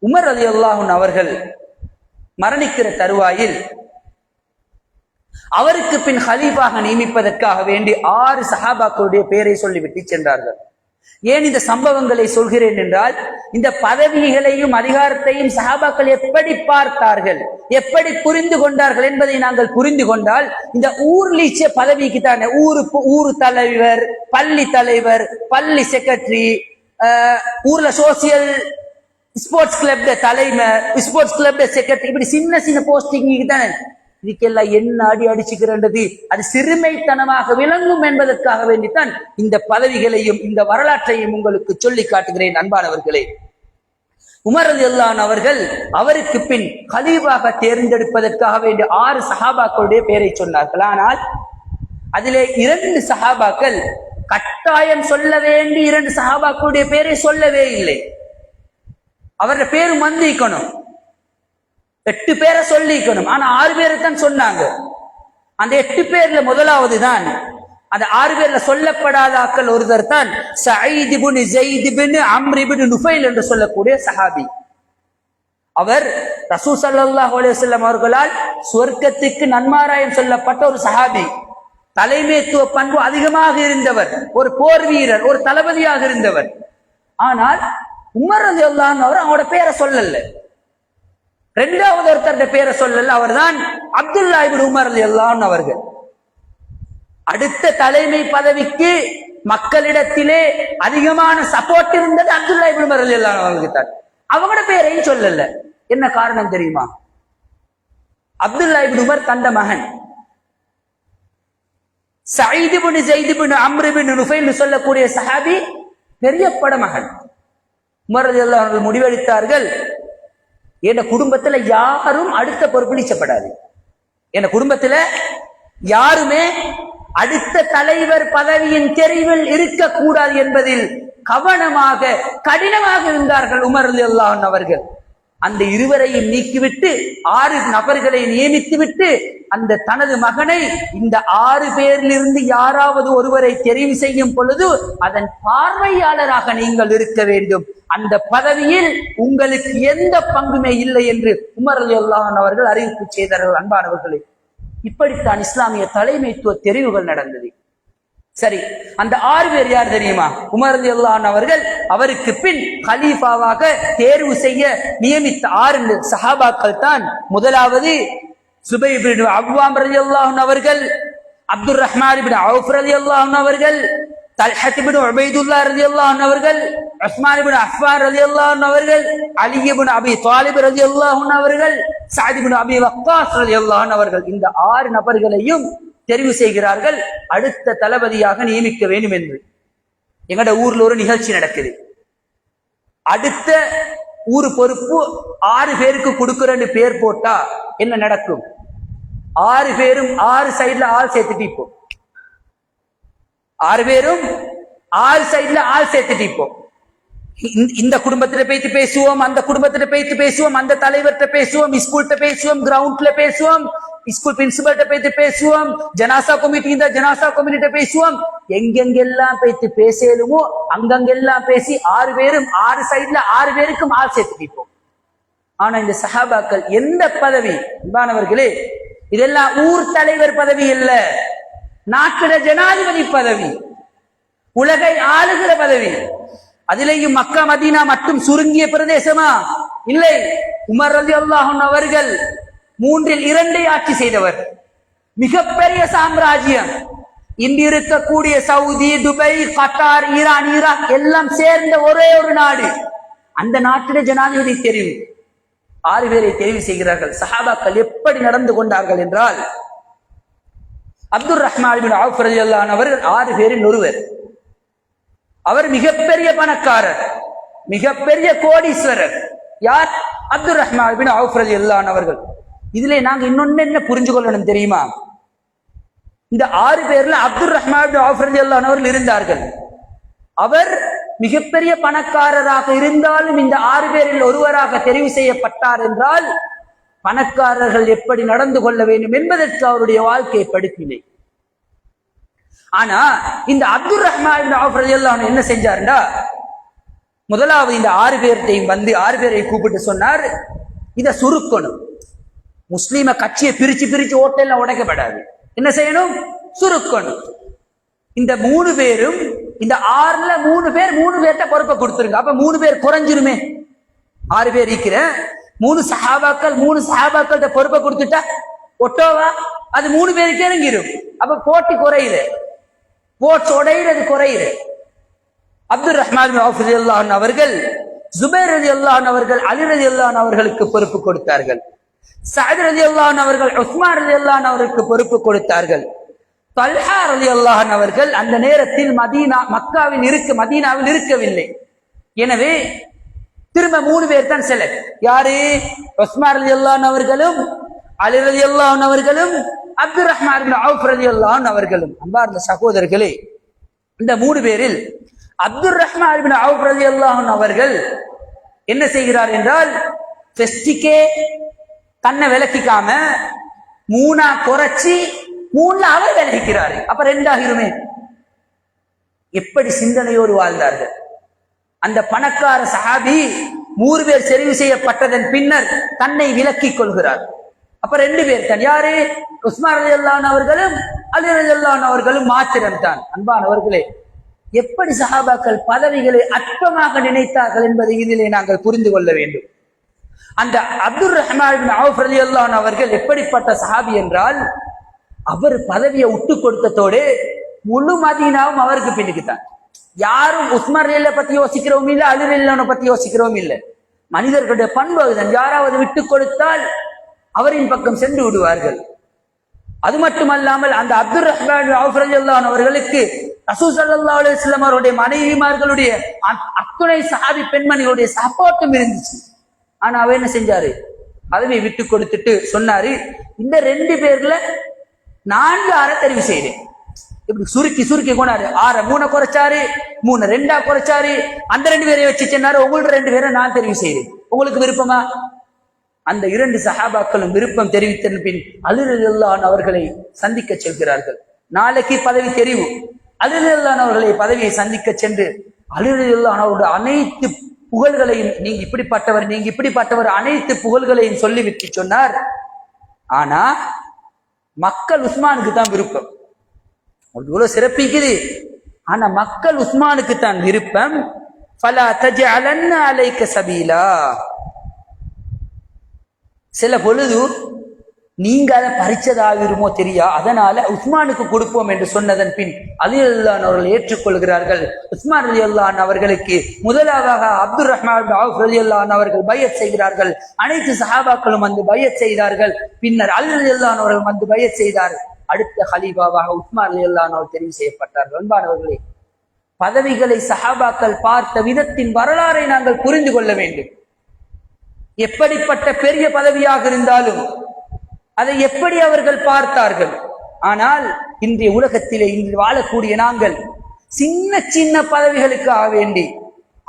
உமர் ரலியல்லாஹு அன்ஹு அவர்கள் மரணிக்கிற தருவாயில் அவருக்கு பின் ஹலீஃபாக நியமிப்பதற்காக வேண்டி 6 சஹாபாக்களுடைய பெயரை சொல்லிவிட்டு சென்றார்கள். ஏன் இந்த சம்பவங்களை சொல்கிறேன் என்றால், இந்த பதவிகளையும் அதிகாரத்தையும் சஹாபாக்கள் எப்படி பார்த்தார்கள், எப்படி புரிந்து கொண்டார்கள் என்பதை நாங்கள் புரிந்து கொண்டால், இந்த ஊர்லீச்ச பதவிக்கு தானே ஊர் தலைவர், பள்ளி தலைவர், பள்ளி செக்ரட்டரி, ஊர்ல சோசியல் ஸ்போர்ட்ஸ் கிளப் தலைமை, ஸ்போர்ட்ஸ் கிளப் செக்ரட்டரி, இப்படி சின்ன சின்ன போஸ்டிங் தானே. இதுக்கெல்லாம் என்ன அடிச்சுக்கிறது? அது சிறுமைத்தனமாக விளங்கும் என்பதற்காக வேண்டித்தான் இந்த பதவிகளையும் இந்த வரலாற்றையும் உங்களுக்கு சொல்லி காட்டுகிறேன். அன்பானவர்களே, உமர் ரலியல்லாஹு அன்ஹு அவர்கள் அவருக்கு பின் கலீஃபாக தேர்ந்தெடுப்பதற்காக வேண்டிய 6 சஹாபாக்களுடைய பெயரை சொன்னார்கள். ஆனால் அதிலே 2 சஹாபாக்கள் கட்டாயம் சொல்ல வேண்டி 2 சஹாபாக்களுடைய பெயரை சொல்லவே இல்லை. அவருடைய பேரு மந்திக்கணும், 8 பேரை சொல்லிக்கணும். ஆனா 6 பேரை தான் சொன்னாங்க. அந்த 8 பேர்ல முதலாவது தான், அந்த 6 பேர்ல சொல்லப்படாத ஆக்கள் ஒருத்தர் தான் சயீத் இப்னு ஸைத் இப்னு அம்ர் இப்னு நுஃபைல் என்று சொல்லக்கூடிய சஹாபி. அவர் ரசூல் ஸல்லல்லாஹு அலைஹி வஸல்லம் அவர்களால் சொர்க்கத்துக்கு நன்மாராயம் சொல்லப்பட்ட ஒரு சஹாபி. தலைமைத்துவ பண்பு அதிகமாக இருந்தவர், ஒரு போர் வீரர், ஒரு தளபதியாக இருந்தவர். ஆனால் உமர் ரலியல்லாஹு அன்ஹு அவரோட பேரை சொல்லல. 2வது ஒருத்தருடைய பேரை சொல்லல. அவர் தான் அப்துல்லா இப்னு உமர் ரலியல்லாஹு அன்ஹு அவர்கள். அடுத்த தலைமை பதவிக்கு மக்களிடத்திலே அதிகமான சப்போர்ட் இருந்தது அப்துல்லா இப்னு உமர் ரலியல்லாஹு அன்ஹு அவர்களுக்கு தான். அவங்களோட பேரையும் சொல்லல. என்ன காரணம் தெரியுமா? அப்துல்லா இப்னு உமர் தந்த மகன் சயீத் இப்னு ஸைத் இப்னு அம்ர் இப்னு நுஃபைல் சொல்லக்கூடிய சஹாபி பெரிய பட மகன். உமர் ரலியல்லாஹு அன்ஹு முடிவெடுத்தார்கள், என் குடும்பத்துல யாரும் அடுத்த பொறுப்பு நீச்சப்படாது, என் குடும்பத்துல யாருமே அடுத்த தலைவர் பதவியின் தெரிவில் இருக்கக்கூடாது என்பதில் கவனமாக கடினமாக இருந்தார்கள் உமர் ரலியல்லாஹு அன்ஹு அவர்கள். அந்த 2வரையும் நீக்கிவிட்டு 6 நபர்களை நியமித்து விட்டு அந்த தனது மகனை இந்த 6 பேரிலிருந்து யாராவது ஒருவரை தெரிவு செய்யும் பொழுது அதன் பார்வையாளராக நீங்கள் இருக்க வேண்டும், அந்த பதவியில் உங்களுக்கு எந்த பங்குமே இல்லை என்று உமர் ரலியல்லாஹு அன்ஹு அவர்கள் அறிவிப்பு செய்தார்கள். அன்பானவர்களே, இப்படித்தான் இஸ்லாமிய தலைமைத்துவ தெரிவுகள் நடந்தது. சரி, அந்த 6 பேர் யார் தெரியுமா? உமர் ரலியல்லாஹு அன்ஹு அவர்கள் அவருக்கு பின் கலீஃபாவாக தேர்வு செய்ய நியமித்த 6 சஹாபாக்கள் தான். முதலாவது சுபைர் இப்னு அவ்வாம் ரலியல்லாஹு அன்ஹு அவர்கள், அப்துர் ரஹ்மான் இப்னு அவுஃப் ரலியல்லாஹு அன்ஹு அவர்கள், தல்ஹத் இப்னு உபைதுல்லாஹ் ரலியல்லாஹு அன்ஹு அவர்கள், உஸ்மான் இப்னு அஃபான் ரலியல்லாஹு அன்ஹு அவர்கள், அலி இப்னு அபி தாலிப் ரலியல்லாஹு அன்ஹு அவர்கள், சஅத் இப்னு அபி வக்காஸ் ரலியல்லாஹு அன்ஹு அவர்கள். இந்த 6 நபர்களையும் தெரிவு செய்கிறார்கள் அடுத்த தளபதியாக நியமிக்க வேண்டும் என்று. எங்கட ஊர்ல ஒரு நிகழ்ச்சி நடக்குது. அடுத்த ஊரு பொறுப்பு 6 பேருக்கு கொடுக்கிறன்னு பேர் போட்டா என்ன நடக்கும்? 6 பேரும் 6 சைடுல ஆள் சேர்த்துட்டு இப்போ 6 பேரும் ஆள் சைட்ல ஆள் சேர்த்துட்டு இப்போ இந்த குடும்பத்துல போயிட்டு பேசுவோம், அந்த குடும்பத்துல போயிட்டு பேசுவோம், அந்த தலைவர்கிட்ட பேசுவோம், ஸ்கூல்கிட்ட பேசுவோம், கிரவுண்ட்ல பேசுவோம், ஸ்கூல் பிரின்சிபல்கிட்ட போயிட்டு பேசுவோம், ஜனாசா கமிட்டி இந்த ஜனாசா கமிட்டிட்ட பேசுவோம். எங்கெங்கெல்லாம் போயிட்டு பேசலுமோ அங்கங்கெல்லாம் பேசி 6 பேரும் 6 சைட்ல 6 பேருக்கும் ஆள் சேர்த்துப்போம். ஆனா இந்த சஹாபாக்கள் எந்த பதவி அன்பானவர்களே, இதெல்லாம் ஊர் தலைவர் பதவி இல்ல, நாட்டிட ஜனாதிபதி பதவி, உலகை ஆளுகிற பதவி. அதிலேயும் மக்கா மதீனா மட்டும் சுருங்கிய பிரதேசமா இல்லை. உமர் ரலியல்லாஹு அன்ஹு அவர்கள் 3/2 ஆட்சி செய்தவர். மிகப்பெரிய சாம்ராஜ்யம். இன்று இருக்கக்கூடிய Saudi, Dubai, Qatar, Iran, Iraq எல்லாம் சேர்ந்த ஒரே ஒரு நாடு. அந்த நாட்டில ஜனாதிபதி தெரிவு 6 பேரை தெரிவு செய்கிறார்கள். சஹாபாக்கள் எப்படி நடந்து கொண்டார்கள் என்றால், அப்துர் ரஹ்மான் இப்னு அவ்ஃப் ரலியல்லாஹு அன்ஹு அவர்கள் 6 பேரில் ஒருவர். அவர் மிகப்பெரிய பணக்காரர், மிகப்பெரிய கோடீஸ்வரர். யார்? அப்துர் ரஹ்மான் இப்னு அவ்ஃப் ரலியல்லாஹு அன்ஹு அவர்கள். இதுல நாங்க இன்னொன்னு என்ன புரிஞ்சு கொள்ளணும் தெரியுமா? இந்த 6 பேர்ல அப்துர் ரஹ்மான் இப்னு அவ்ஃப் ரலியல்லாஹு அன்ஹு அவர்கள் இருந்தார்கள். அவர் மிகப்பெரிய பணக்காரராக இருந்தாலும் இந்த 6 பேரில் ஒருவராக தெரிவு செய்யப்பட்டார் என்றால், பணக்காரர்கள் எப்படி நடந்து கொள்ள வேண்டும் என்பதற்கு அவருடைய வாழ்க்கையை படுத்தினை. ஆனா இந்த அப்துர் ரஹ்மான் இப்னு அவ்ஃப் ரலியல்லாஹு அன்ஹு என்ன செஞ்சாருண்டா, முதலாவது இந்த 6 பேர்த்தையும் வந்து 6 பேரை கூப்பிட்டு சொன்னார், இத சுருக்கணும். முஸ்லீம கட்சியை பிரிச்சு பிரிச்சு ஓட்டெல்லாம் உடைக்கப்படாது. என்ன செய்யணும்? சுருக்கணும். இந்த 3 பேரும், இந்த 6ல 3 பேர் 3 பேர்ட்ட பொறுப்பை கொடுத்துருங்க. அப்ப 3 பேர் குறைஞ்சிருமே. 6 பேர் இருக்கிற 3 சஹாபாக்கள் பொறுப்பை கொடுத்துட்டா ஒட்டோவா அது 3 பேருக்கு இறங்கிடும். அப்ப போட்டி குறையுது, போட்ஸ் உடையிறது குறையுது. அப்துர் ரஹ்மான் இப்னு அவ்ஃப் ரலியல்லாஹு அன்ஹு அவர்கள் ஜுபைர் ரலியல்லாஹு அன்ஹு அவர்கள் அலி ரலியல்லாஹு அன்ஹு அவர்களுக்கு பொறுப்பு கொடுத்தார்கள். சஅத் ரலியல்லாஹு அன்ஹு அவர்கள் உஸ்மான் ரலியல்லாஹு அன்ஹு அவருக்கு பொறுப்பு கொடுத்தார்கள். தல்ஹா ரலியல்லாஹு அன்ஹு அவர்கள் அந்த நேரத்தில் மதீனாவில் இருக்கவில்லை. எனவே திரும்ப 3 பேர் தான் செலக்ட். யாரு? உஸ்மான் ரலியல்லாஹு அன்ஹு அவர்களும் அலி ரலியல்லாஹு அன்ஹு அவர்களும் அப்துர் ரஹ்மான் இப்னு அவ்ஃப் ரலியல்லாஹு அன்ஹு அவர்களும். அன்பார்ந்த சகோதரர்களே, இந்த 3 பேரில் அப்துர் ரஹ்மான் இப்னு அவ்ஃப் ரலியல்லாஹு அன்ஹு அவர்கள் என்ன செய்கிறார் என்றால், ஃபெஸ்டிக்கே தன்னை விலக்கிக்காம 3 குறைச்சி 3ல அவர் விலகிக்கிறாரு. அப்ப 2 ஆகிருமே. எப்படி சிந்தனையோடு வாழ்ந்தார்கள் அந்த பணக்கார சஹாபி. 3 பேர் தெரிவு செய்யப்பட்டதன் பின்னர் தன்னை விலக்கிக் கொள்கிறார். அப்ப 2 பேர் தான். யாரு? உஸ்மான் ரலியல்லாஹு அன்ஹு அவர்களும் அலி ரலியல்லாஹு அன்ஹு அவர்களும் மாத்திரம் தான். அன்பானவர்களே, எப்படி சஹாபாக்கள் பதவிகளை அற்பமாக நினைத்தார்கள் என்பதை இதிலே நாங்கள் புரிந்து கொள்ள வேண்டும். அந்த அப்துர் ரஹ்மான் இப்னு அவ்ஃப் ரலியல்லாஹு அன்ஹு அவர்கள் எப்படிப்பட்ட சஹாபி என்றால், அவர் பதவியை விட்டு கொடுத்ததோடு முழு மதீனாவும் அவருக்கு பின்னுக்குத்தான். யாரும் உஸ்மான் ரலியல்லாஹு பத்தி யோசிக்கிறோம் இல்ல, அலி ரலியல்லாஹு பத்தி யோசிக்கிறோம் இல்ல. மனிதர்களுடைய பண்பு அதுதான். யாராவது விட்டு கொடுத்தால் அவரின் பக்கம் சென்று விடுவார்கள். அது மட்டுமல்லாமல் அந்த அப்துர் ரஹ்மான் இப்னு அவ்ஃப் ரலியல்லாஹு அன்ஹு அவர்களுக்கு ரசூல் ஸல்லல்லாஹு அலைஹி வஸல்லம் அவருடைய மனைவிமார்களுடைய அத்துணை சஹாபி பெண்மணிகளுடைய சப்போர்ட்டும் இருந்துச்சு. ஆனா அவர் என்ன செஞ்சாரு? பதவியை விட்டு கொடுத்துட்டு சொன்னாரு, இந்த 2 பேர்ல 4 தெரிவு செய்தேன். இப்படி சுருக்கி சுருக்கி கொண்டாரு. 3 குறைச்சாரு, 3 2 குறைச்சாரு. அந்த 2 பேரை வச்சு சொன்னாரு, உங்களுக்கு 2 பேரை நான் தெரிவு செய்தேன், உங்களுக்கு விருப்பமா? அந்த 2 சஹாபாக்களும் விருப்பம் தெரிவித்த பின் அலி ரலியல்லாஹு அன்ஹு அவர்களை சந்திக்க செல்கிறார்கள். நாளைக்கு பதவி தெரிவு. அலி ரலியல்லாஹு அன்ஹு அவர்களை பதவியை சந்திக்க சென்று அலி ரலியல்லாஹு அன்ஹு அவருடைய அனைத்து புகழ்களையும், நீங்க இப்படிப்பட்டவர், நீங்க இப்படிப்பட்டவர், அனைத்து புகழ்களையும் சொல்லிவிட்டு சொன்னார், ஆனா மக்கள் உஸ்மானுக்கு தான் விருப்பம். இவ்வளவு சிறப்பிக்குது. ஆனா மக்கள் உஸ்மானுக்கு தான் விருப்பம். ஃபலா தஜஅலன்ன அலைக சபீலா. சில பொழுது நீங்க அதை பறிச்சதாகிருமோ தெரியா, அதனால உஸ்மானுக்கு கொடுப்போம் என்று சொன்னதன் பின் அலி ரலியல்லாஹு அன்ஹு அவர்கள் ஏற்றுக்கொள்கிறார்கள். உஸ்மான் ரலியல்லாஹு அன்ஹு அவர்களுக்கு முதலாவதாக அப்துர் ரஹ்மான் இப்னு அவ்ஃப் ரலியல்லாஹு அன்ஹு அவர்கள் பையத் செய்கிறார்கள். அனைத்து சஹாபாக்களும் வந்து பையத் செய்தார்கள். பின்னர் அலி ரலியல்லாஹு அன்ஹு அவர்கள் வந்து பையத் செய்தார். அடுத்த ஹலீஃபாவாக உஸ்மான் ரலியல்லாஹு அன்ஹு அவர்கள் தெரிவு செய்யப்பட்டார்கள். அன்பானவர்களே, பதவிகளை சஹாபாக்கள் பார்த்த விதத்தின் வரலாறை நாங்கள் புரிந்து கொள்ள வேண்டும். எப்படிப்பட்ட பெரிய பதவியாக இருந்தாலும் அதை எப்படி அவர்கள் பார்த்தார்கள். ஆனால் இன்றைய உலகத்திலே இன்று வாழக்கூடிய நாங்கள் சின்ன சின்ன பதவிகளுக்காக வேண்டி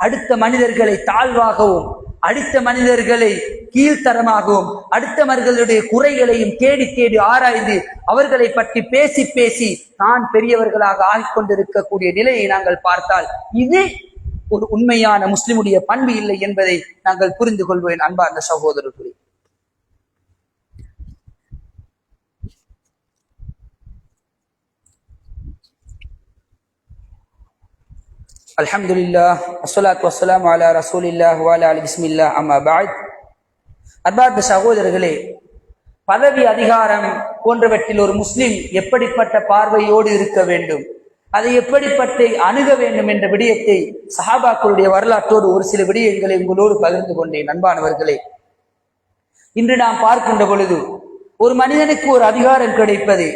அடுத்த மனிதர்களை தாழ்வாகவும் அடுத்த மனிதர்களை கீழ்த்தரமாகவும் அடுத்த மனிதர்களுடைய குறைகளையும் தேடி தேடி ஆராய்ந்து அவர்களை பற்றி பேசி பேசி தான் பெரியவர்களாக ஆகிக்கொண்டிருக்கக்கூடிய நிலையை நாங்கள் பார்த்தால் இது ஒரு உண்மையான முஸ்லிமுடைய பண்பு இல்லை என்பதை நாங்கள் புரிந்து கொள்வேன். அன்பார்ந்த சகோதரர்களே, அல்ஹம்துலில்லாஹ் வஸ்ஸலாத்து வஸ்ஸலாமு அலா ரசூலில்லாஹ் வ அலா ஆலிஹி பிஸ்மில்லாஹ் அம்மா பஅத். அன்பார்ந்த சகோதரர்களே, பதவி அதிகாரம் போன்றவற்றில் ஒரு முஸ்லிம் எப்படிப்பட்ட பார்வையோடு இருக்க வேண்டும், அதை எப்படிப்பட்ட அணுக வேண்டும் என்ற விடயத்தை சஹாபாக்களுடைய வரலாற்றோடு ஒரு சில விடயங்களை உங்களோடு பகிர்ந்து கொண்டேன். அன்பானவர்களே, இன்று நாம் பார்க்கின்ற பொழுது ஒரு மனிதனுக்கு ஒரு அதிகாரம் கிடைப்பது,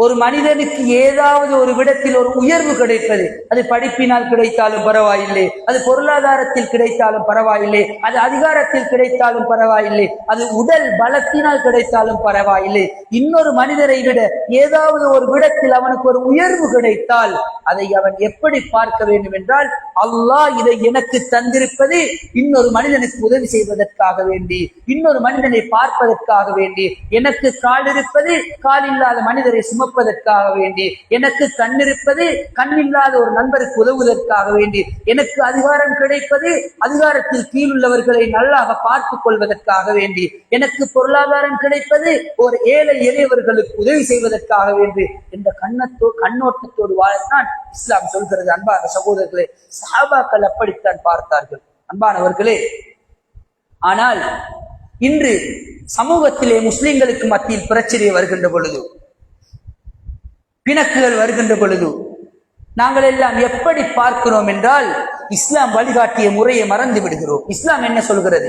ஒரு மனிதனுக்கு ஏதாவது ஒரு விடத்தில் ஒரு உயர்வு கிடைப்பது, அது படிப்பினால் கிடைத்தாலும் பரவாயில்லை, அது பொருளாதாரத்தில் கிடைத்தாலும் பரவாயில்லை, அது அதிகாரத்தில் கிடைத்தாலும் பரவாயில்லை, அது உடல் பலத்தினால் கிடைத்தாலும் பரவாயில்லை, இன்னொரு மனிதரை விட ஏதாவது ஒரு விடத்தில் அவனுக்கு ஒரு உயர்வு கிடைத்தால் அதை அவன் எப்படி பார்க்க வேண்டும் என்றால், அல்லாஹ் இதை எனக்கு தந்திருப்பது இன்னொரு மனிதனுக்கு உதவி செய்வதற்காக வேண்டி, இன்னொரு மனிதனை பார்ப்பதற்காக வேண்டி, எனக்கு கால் இருப்பது கால் இல்லாத மனிதரை சுமப்பதற்காக வேண்டி, எனக்கு கண் இருப்பது கண்ணில்லாத ஒரு நண்பருக்கு உதவுவதற்காக வேண்டி, எனக்கு அதிகாரம் கிடைப்பது அதிகாரத்தில் கீழுள்ளவர்களை நல்லாக பார்த்துக் கொள்வதற்காக வேண்டி, எனக்கு பொருளாதாரம் கிடைப்பது ஒரு ஏழை எளியவர்களுக்கு உதவி செய்வதற்காக வேண்டி என்ற கண்ணோட்டத்தோடு வாழத்தான் இஸ்லாம் சொல்கிறது. அன்பான சகோதரர்களே, சஹாபாக்கள் அப்படித்தான் பார்த்தார்கள். அன்பானவர்களே, ஆனால் இன்று சமூகத்திலே முஸ்லிம்களுக்கு மத்தியில் பிரச்சனை வருகின்ற பொழுது, பிணக்குகள் வருகின்ற பொழுது நாங்கள் எல்லாம் எப்படி பார்க்கிறோம் என்றால், இஸ்லாம் வழிகாட்டிய முறையை மறந்து விடுகிறோம். இஸ்லாம் என்ன சொல்கிறது?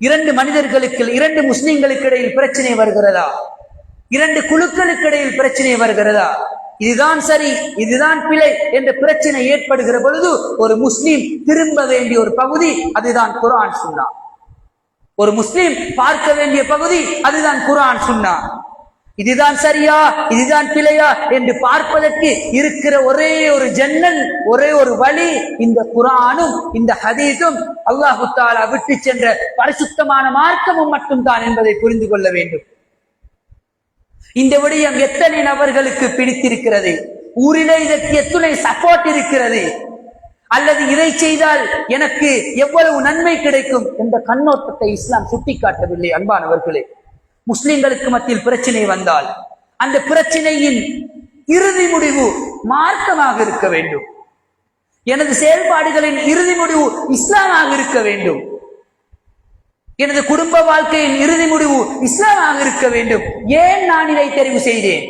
இரண்டு மனிதர்களுக்கு, இரண்டு முஸ்லிம்களுக்கு இடையில் பிரச்சனை வருகிறதா, இரண்டு குழுக்களுக்கு இடையில் பிரச்சனை வருகிறதா, இதுதான் சரி இதுதான் பிழை என்ற பிரச்சனை ஏற்படுகிற பொழுது ஒரு முஸ்லிம் திரும்ப வேண்டிய ஒரு பகுதி அதுதான் குர்ஆன் சுன்னா. ஒரு முஸ்லிம் பார்க்க வேண்டிய பகுதி அதுதான் குர்ஆன் சுன்னா. இதுதான் சரியா இதுதான் பிழையா என்று பார்ப்பதற்கு இருக்கிற ஒரே ஒரு ஜன்னல், ஒரே ஒரு வழி இந்த குர்ஆனும் இந்த ஹதீஸும் அல்லாஹ் தஆலா விட்டு சென்ற பரிசுத்தமான மார்க்கமும் மட்டும்தான் என்பதை புரிந்து கொள்ள வேண்டும். இந்த விடயம் எத்தனை நபர்களுக்கு பிடித்திருக்கிறது, ஊரிலே இதற்கு எத்தனை சப்போர்ட் இருக்கிறது, அல்லது இதை செய்தால் எனக்கு எவ்வளவு நன்மை கிடைக்கும் என்ற கண்ணோட்டத்தை இஸ்லாம் சுட்டிக்காட்டவில்லை. அன்பானவர்களே, முஸ்லிம்களுக்கு மத்தியில் பிரச்சனை வந்தால் அந்த பிரச்சனையின் இறுதி முடிவு மார்க்கமாக இருக்க வேண்டும். எனது செயல்பாடுகளின் இறுதி முடிவு இஸ்லாமாக இருக்க வேண்டும். எனது குடும்ப வாழ்க்கையின் இறுதி முடிவு இஸ்லாமாக இருக்க வேண்டும். ஏன் நான் இதை தெரிவு செய்தேன்,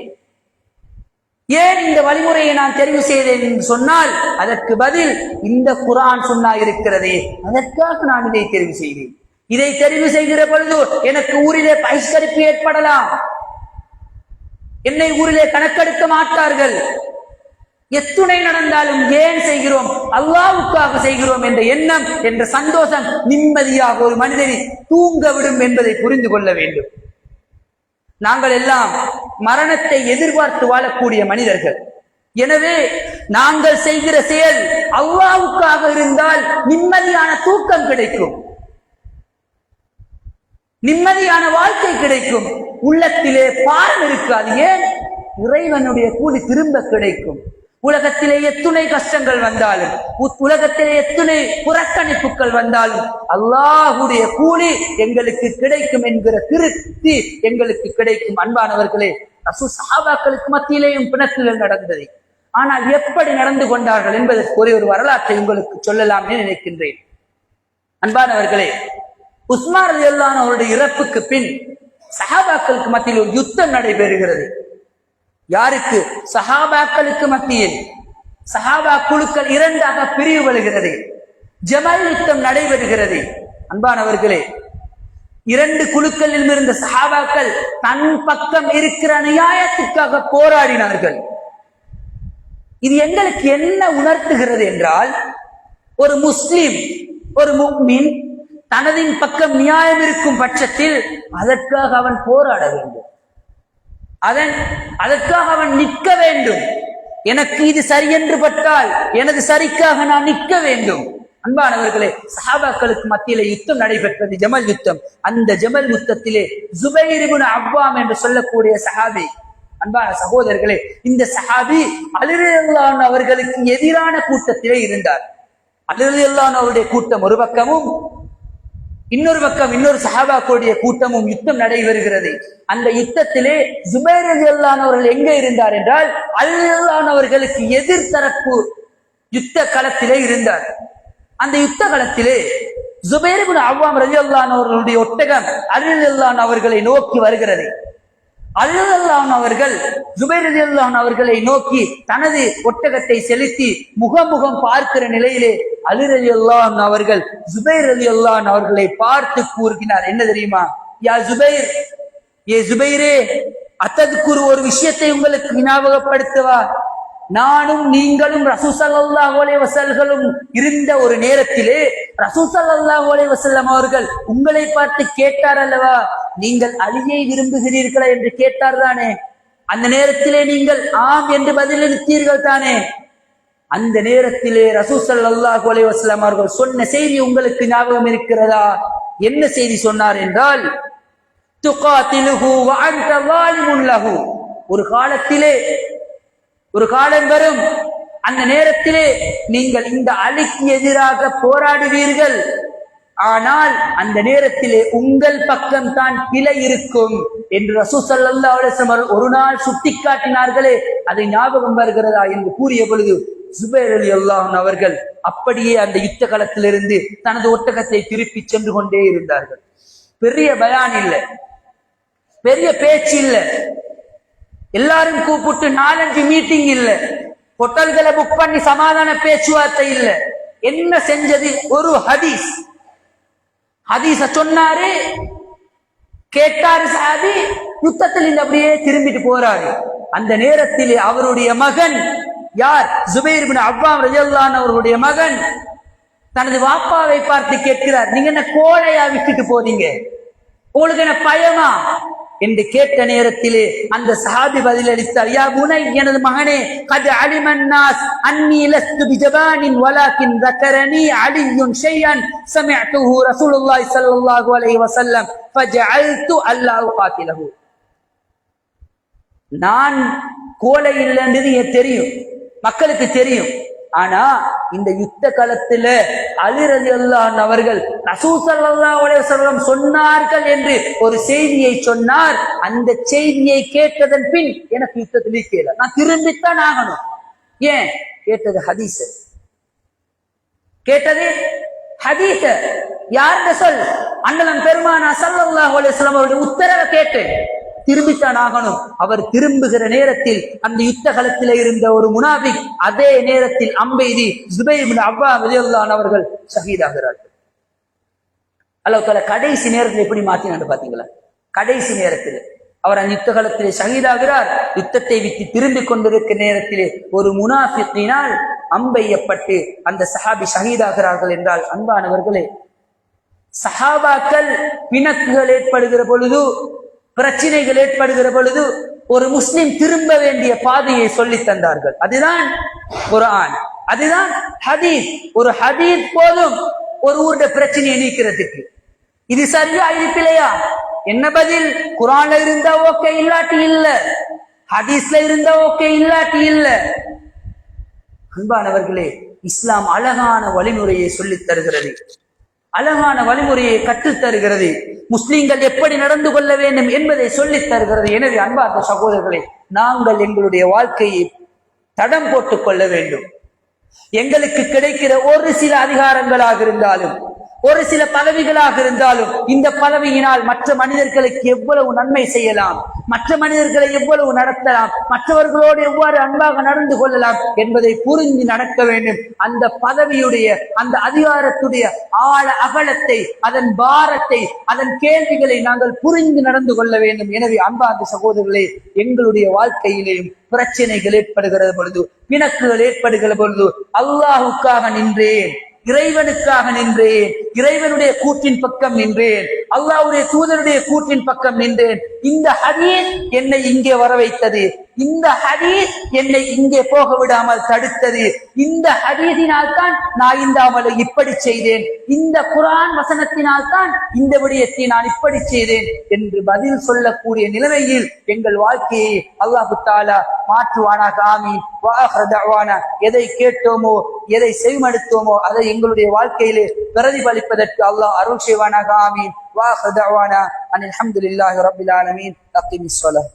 ஏன் இந்த வழிமுறையை நான் தெரிவு செய்தேன் என்று சொன்னால், அதற்கு பதில் இந்த குர்ஆன் சுன்னா இருக்கிறதே, அதற்காக நான் இதை தெரிவு செய்தேன். இதை தெரிவு செய்கிற பொழுது எனக்கு ஊரிலே பகிஷ்கரிப்பு ஏற்படலாம், என்னை ஊரிலே கணக்கெடுக்க மாட்டார்கள். எத்துணை நடந்தாலும் ஏன் செய்கிறோம், அல்லாஹ்வுக்காக செய்கிறோம் என்ற எண்ணம், என்ற சந்தோஷம் நிம்மதியாக ஒரு மனிதனை தூங்க விடும் என்பதை புரிந்து கொள்ள வேண்டும். நாங்கள் எல்லாம் மரணத்தை எதிர்பார்த்து வாழக்கூடிய மனிதர்கள். எனவே நாங்கள் செய்கிற செயல் அல்லாஹ்வுக்காக இருந்தால் நிம்மதியான தூக்கம் கிடைக்கும், நிம்மதியான வாழ்க்கை கிடைக்கும், உள்ளத்திலே பாரம் இருக்காது. ஏன்? இறைவனுடைய கூலி திரும்ப கிடைக்கும். உலகத்திலே எத்துணை கஷ்டங்கள் வந்தாலும், உலகத்திலே எத்துணை புறக்கணிப்புகள் வந்தாலும் அல்லாஹ்வுடைய கூலி எங்களுக்கு கிடைக்கும் என்கிற திருப்தி எங்களுக்கு கிடைக்கும். அன்பானவர்களே, சஹாபாக்களுக்கு மத்தியிலேயும் பிணக்குகள் நடந்தது. ஆனால் எப்படி நடந்து கொண்டார்கள் என்பதற்கு ஒரே ஒரு வரலாற்றை உங்களுக்கு சொல்லலாம் நினைக்கின்றேன். அன்பானவர்களே, உஸ்மான் ரலியல்லாஹு அன்ஹு அவருடைய இறப்புக்கு பின் சஹாபாக்களுக்கு மத்தியில் ஒரு யுத்தம் நடைபெறுகிறது. யாருக்கு? சஹாபாக்களுக்கு மத்தியில். சஹாபா குழுக்கள் இரண்டாக பிரிவுபடுகிறது. ஜமல் யுத்தம் நடைபெறுகிறது. அன்பானவர்களே, இரண்டு குழுக்களில் இருந்த சஹாபாக்கள் தன் பக்கம் இருக்கிற நியாயத்திற்காக போராடினார்கள். இது எங்களுக்கு என்ன உணர்த்துகிறது என்றால், ஒரு முஸ்லிம், ஒரு முஃமின் தனதின் பக்கம் நியாயம் இருக்கும் பட்சத்தில் அதற்காக அவன் போராட வேண்டும். அதற்காக அவன் நிற்க வேண்டும். எனக்கு இது சரி என்று பட்டால் எனது சரிக்காக நான் நிற்க வேண்டும். அன்பானவர்களே, சஹாபாக்களுக்கு மத்தியிலே யுத்தம் நடைபெற்றது, ஜமல் யுத்தம். அந்த ஜமல் யுத்தத்திலே ஜுபைர் இப்னு அவ்வாம் என்று சொல்லக்கூடிய சஹாபி, அன்பான சகோதரர்களே, இந்த சஹாபி அலி ரலியல்லாஹு அன்ஹு அவர்களுக்கு எதிரான கூட்டத்திலே இருந்தார். அலி ரலியல்லாஹு அன்ஹு அவருடைய கூட்டம் ஒரு பக்கமும், இன்னொரு பக்கம் இன்னொரு சஹாபாக்களுடைய கூட்டமும் யுத்தம் நடைபெறுகிறது. அந்த யுத்தத்திலே ஜுபைர் ரலியல்லாஹு அன்ஹு அவர்கள் எங்கே இருந்தார் என்றால் அலி ரலியல்லாஹு அன்ஹு அவர்களுக்கு எதிர்த்தரப்பு யுத்த களத்திலே இருந்தார். அந்த யுத்த களத்திலே ஜுபைர் இப்னு அவ்வாம் ரலியல்லாஹு அன்ஹு அவர்களுடைய ஒட்டகம் அலி ரலியல்லாஹு அன்ஹு அவர்களை நோக்கி வருகிறது. அலி ரலியல்லாஹு அன்ஹு அவர்கள் ஜுபைர் ரலியல்லாஹு அன்ஹு அவர்களை நோக்கி தனது ஒட்டகத்தை செலுத்தி முகமுகம் பார்க்கிற நிலையிலே அலி ரலியல்லாஹு அன்ஹு அவர்கள் ஜுபைர் ரலியல்லாஹு அன்ஹு அவர்களை பார்த்து கூறுகிறார், என்ன தெரியுமா? யா ஜுபைர், ஏ ஜுபைரே, அத்ததுக்குரு ஒரு விஷயத்தை உங்களுக்கு ஞாபகப்படுத்தவா? நானும் நீங்களும் ரசூல் ஸல்லல்லாஹு அலைஹி வஸல்லம் இருந்த ஒரு நேரத்திலே ரசூல் ஸல்லல்லாஹு அலைஹி வஸல்லம் அவர்கள் உங்களை பார்த்து கேட்டார் அல்லவா, நீங்கள் அலியை விரும்புகிறீர்களா என்று கேட்டார் தானே? அந்த நேரத்திலே நீங்கள் ஆம் என்று பதிலளித்தீர்கள் தானே? அந்த நேரத்திலே ரசூல் ஸல்லல்லாஹு அலைஹி வஸல்லம் அவர்கள் சொன்ன செய்தி உங்களுக்கு ஞாபகம் இருக்கிறதா? என்ன செய்தி சொன்னார் என்றால், துகாதிலுஹு வ அன்த ஸாலிமுன் லஹு, ஒரு காலம் வரும், அந்த நேரத்திலே நீங்கள் இந்த அலிக்கு எதிராக போராடுவீர்கள், ஆனால் அந்த நேரத்திலே உங்கள் பக்கம் தான் பிழை இருக்கும் என்று ரசூல் ஸல்லல்லாஹு அலைஹி வஸல்லம் ஒரு நாள் சுட்டிக்காட்டினார்களே, அதை ஞாபகம் வருகிறதா என்று கூறிய பொழுது ஜுபைர் ரலியல்லாஹு அன்ஹு அவர்கள் அப்படியே அந்த யுத்த களத்திலிருந்து தனது ஒட்டகத்தை திருப்பி சென்று கொண்டே இருந்தார்கள். பெரிய பயான் இல்லை, பெரிய பேச்சு இல்லை, எல்லாரும் கூப்பிட்டு 4-5 மீட்டிங் இல்ல, ஹோட்டல்களை புக் பண்ணி சமாதான பேச்சுவார்த்தை இல்ல. என்ன செஞ்சது? ஒரு ஹதீஸ சொன்னாரு, கேட்டாரு சஹாபி, யுத்தத்தில் இந்த அப்படியே திரும்பிட்டு போறாரு. அந்த நேரத்தில் அவருடைய மகன், யார்? ஜுபைர் இப்னு அவ்வாம் ரலியல்லாஹு அன்ஹு அவருடைய மகன் தனது வாப்பாவை பார்த்து கேட்கிறார், நீங்க என்ன கோழையா விட்டுட்டு போறீங்க? உங்களுக்கு என்ன பயமா என்று கேட்ட நேரத்திலே அந்த சஹாபி பதிலளித்தார், யா புனை, எனது மகனே, கத் அலிமன் நாஸ் அன்னி லஸ்து பிஜபானின் வலாக்கின் ذكرني علي شيئا سمعته رسول الله صلى الله عليه وسلم فجعلت الا اقاتله. நான் கோலை இல்லைன்றது எனக்கு தெரியும், மக்களுக்கு தெரியும். ஆனா இந்த யுத்த காலத்துல அலி ரலியல்லாஹு அன்ஹு அவர்கள் ரசூல் ஸல்லல்லாஹு அலைஹி வஸல்லம் சொன்னார்கள் என்று ஒரு செய்தியை சொன்னார். அந்த செய்தியை கேட்டதன் பின் எனக்கு யுத்தத்தில் கேட்கல, நான் திரும்பித்தான் ஆகணும். ஏன்? கேட்டது ஹதீஸ், கேட்டது ஹதீஸ். யார்கிட்ட சொல்? அண்ணலம் பெருமானா ஸல்லல்லாஹு அலைஹி வஸல்லம் அவருடைய உத்தரவை கேட்டேன், திரும்பித்தான் ஆகணும். அவர் திரும்புகிற நேரத்தில் அந்த யுத்த களத்திலே இருந்த ஒரு முனாபிக் அதே நேரத்தில் அம்பெய்தி ஜுபைர் இப்னு அவ்வாம் ரலியல்லாஹு அன்ஹு அவர்கள் ஷஹீதாகிறார்கள். அல்லாஹ் தஆலா கடைசி நேரத்தில் எப்படி மாத்தினான்னு பாத்தீங்களா? கடைசி நேரத்தில் அவர் அந்த யுத்த களத்திலே ஷஹீதாகிறார். யுத்தத்தை விட்டு திரும்பி கொண்டிருக்கிற நேரத்திலே ஒரு முனாஃபிக்கினால் அம்பெய்யப்பட்டு அந்த சஹாபி ஷஹீதாகிறார்கள் என்றால், அன்பானவர்களே, சஹாபாக்கள் பிணக்குகள் ஏற்படுகிற பொழுது, பிரச்சனைகள் ஏற்படுகிற பொழுது ஒரு முஸ்லிம் திரும்ப வேண்டிய பாதையை சொல்லி தந்தார்கள். அதுதான் குர்ஆன், அதுதான் ஹதீஸ். ஒரு ஹதீஸ் போதும் ஒரு ஊருடைய பிரச்சனையை நீக்கிறதுக்கு. இது சரியா, இது பிழையா? என்ன பதில்? குர்ஆன்ல இருந்தா ஓகே, இல்லாட்டி இல்ல. ஹதீஸ்ல இருந்தா ஓகே, இல்லாட்டி இல்ல. அன்பானவர்களே, இஸ்லாம் அழகான வழிமுறையை சொல்லித் தருகிறது, அழகான வழிமுறையை கற்றுத் தருகிறது. முஸ்லிம்கள் எப்படி நடந்து கொள்ள வேண்டும் என்பதை சொல்லித் தருகிறது. எனவே அன்பார்ந்த சகோதரர்களே, நாங்கள் எங்களுடைய வாழ்க்கையை தடம் போட்டுக் கொள்ள வேண்டும். எங்களுக்கு கிடைக்கிற ஒரு சில அதிகாரங்களாக இருந்தாலும், ஒரு சில பதவிகளாக இருந்தாலும், இந்த பதவியினால் மற்ற மனிதர்களுக்கு எவ்வளவு நன்மை செய்யலாம், மற்ற மனிதர்களை எவ்வளவு நடத்தலாம், மற்றவர்களோடு எவ்வாறு அன்பாக நடந்து கொள்ளலாம் என்பதை புரிந்து நடக்க வேண்டும். அந்த பதவியுடைய, அந்த அதிகாரத்துடைய ஆழ அகலத்தை, அதன் பாரத்தை, அதன் கேள்விகளை நாங்கள் புரிந்து நடந்து கொள்ள வேண்டும். எனவே அன்பார்ந்த சகோதரர்களே, எங்களுடைய வாழ்க்கையிலேயும் பிரச்சனைகள் ஏற்படுகிற பொழுது, பிணக்குகள் ஏற்படுகிற பொழுது, அல்லாஹுக்காக நின்றேன், இறைவனுக்காக நின்றேன், இறைவனுடைய கூற்றின் பக்கம் நின்றேன், அல்லாஹ்வுடைய தூதருடைய கூற்றின் பக்கம் நின்றேன். இந்த ஹதீஸ் என்னை இங்கே வர வைத்தது, இந்த ஹதீஸ் என்னை இங்கே போக விடாமல் தடுத்தது, இந்த ஹதீஸினால் தான் நான் இந்த அமலை இப்படி செய்தேன், இந்த குர்ஆன் வசனத்தினால் தான் இந்த விடயத்தை நான் இப்படி செய்தேன் என்று பதில் சொல்லக்கூடிய நிலைமையில் எங்கள் வாழ்க்கையை அல்லாஹ் தஆலா மாற்றுவானாக. ஆமீன். வஆஹிரு தஅவானா, எதை கேட்டோமோ எதை செவிமடுத்தோமோ அதை எங்களுடைய வாழ்க்கையிலே பிரதிபலிப்பதற்கு அல்லாஹ் அருள் செய்வானாக. ஆமீன். வஆஹிரு தஅவானா அனில் ஹம்துலில்லாஹி ரப்பில் ஆலமீன். அகிமிஸ் ஸலாத்.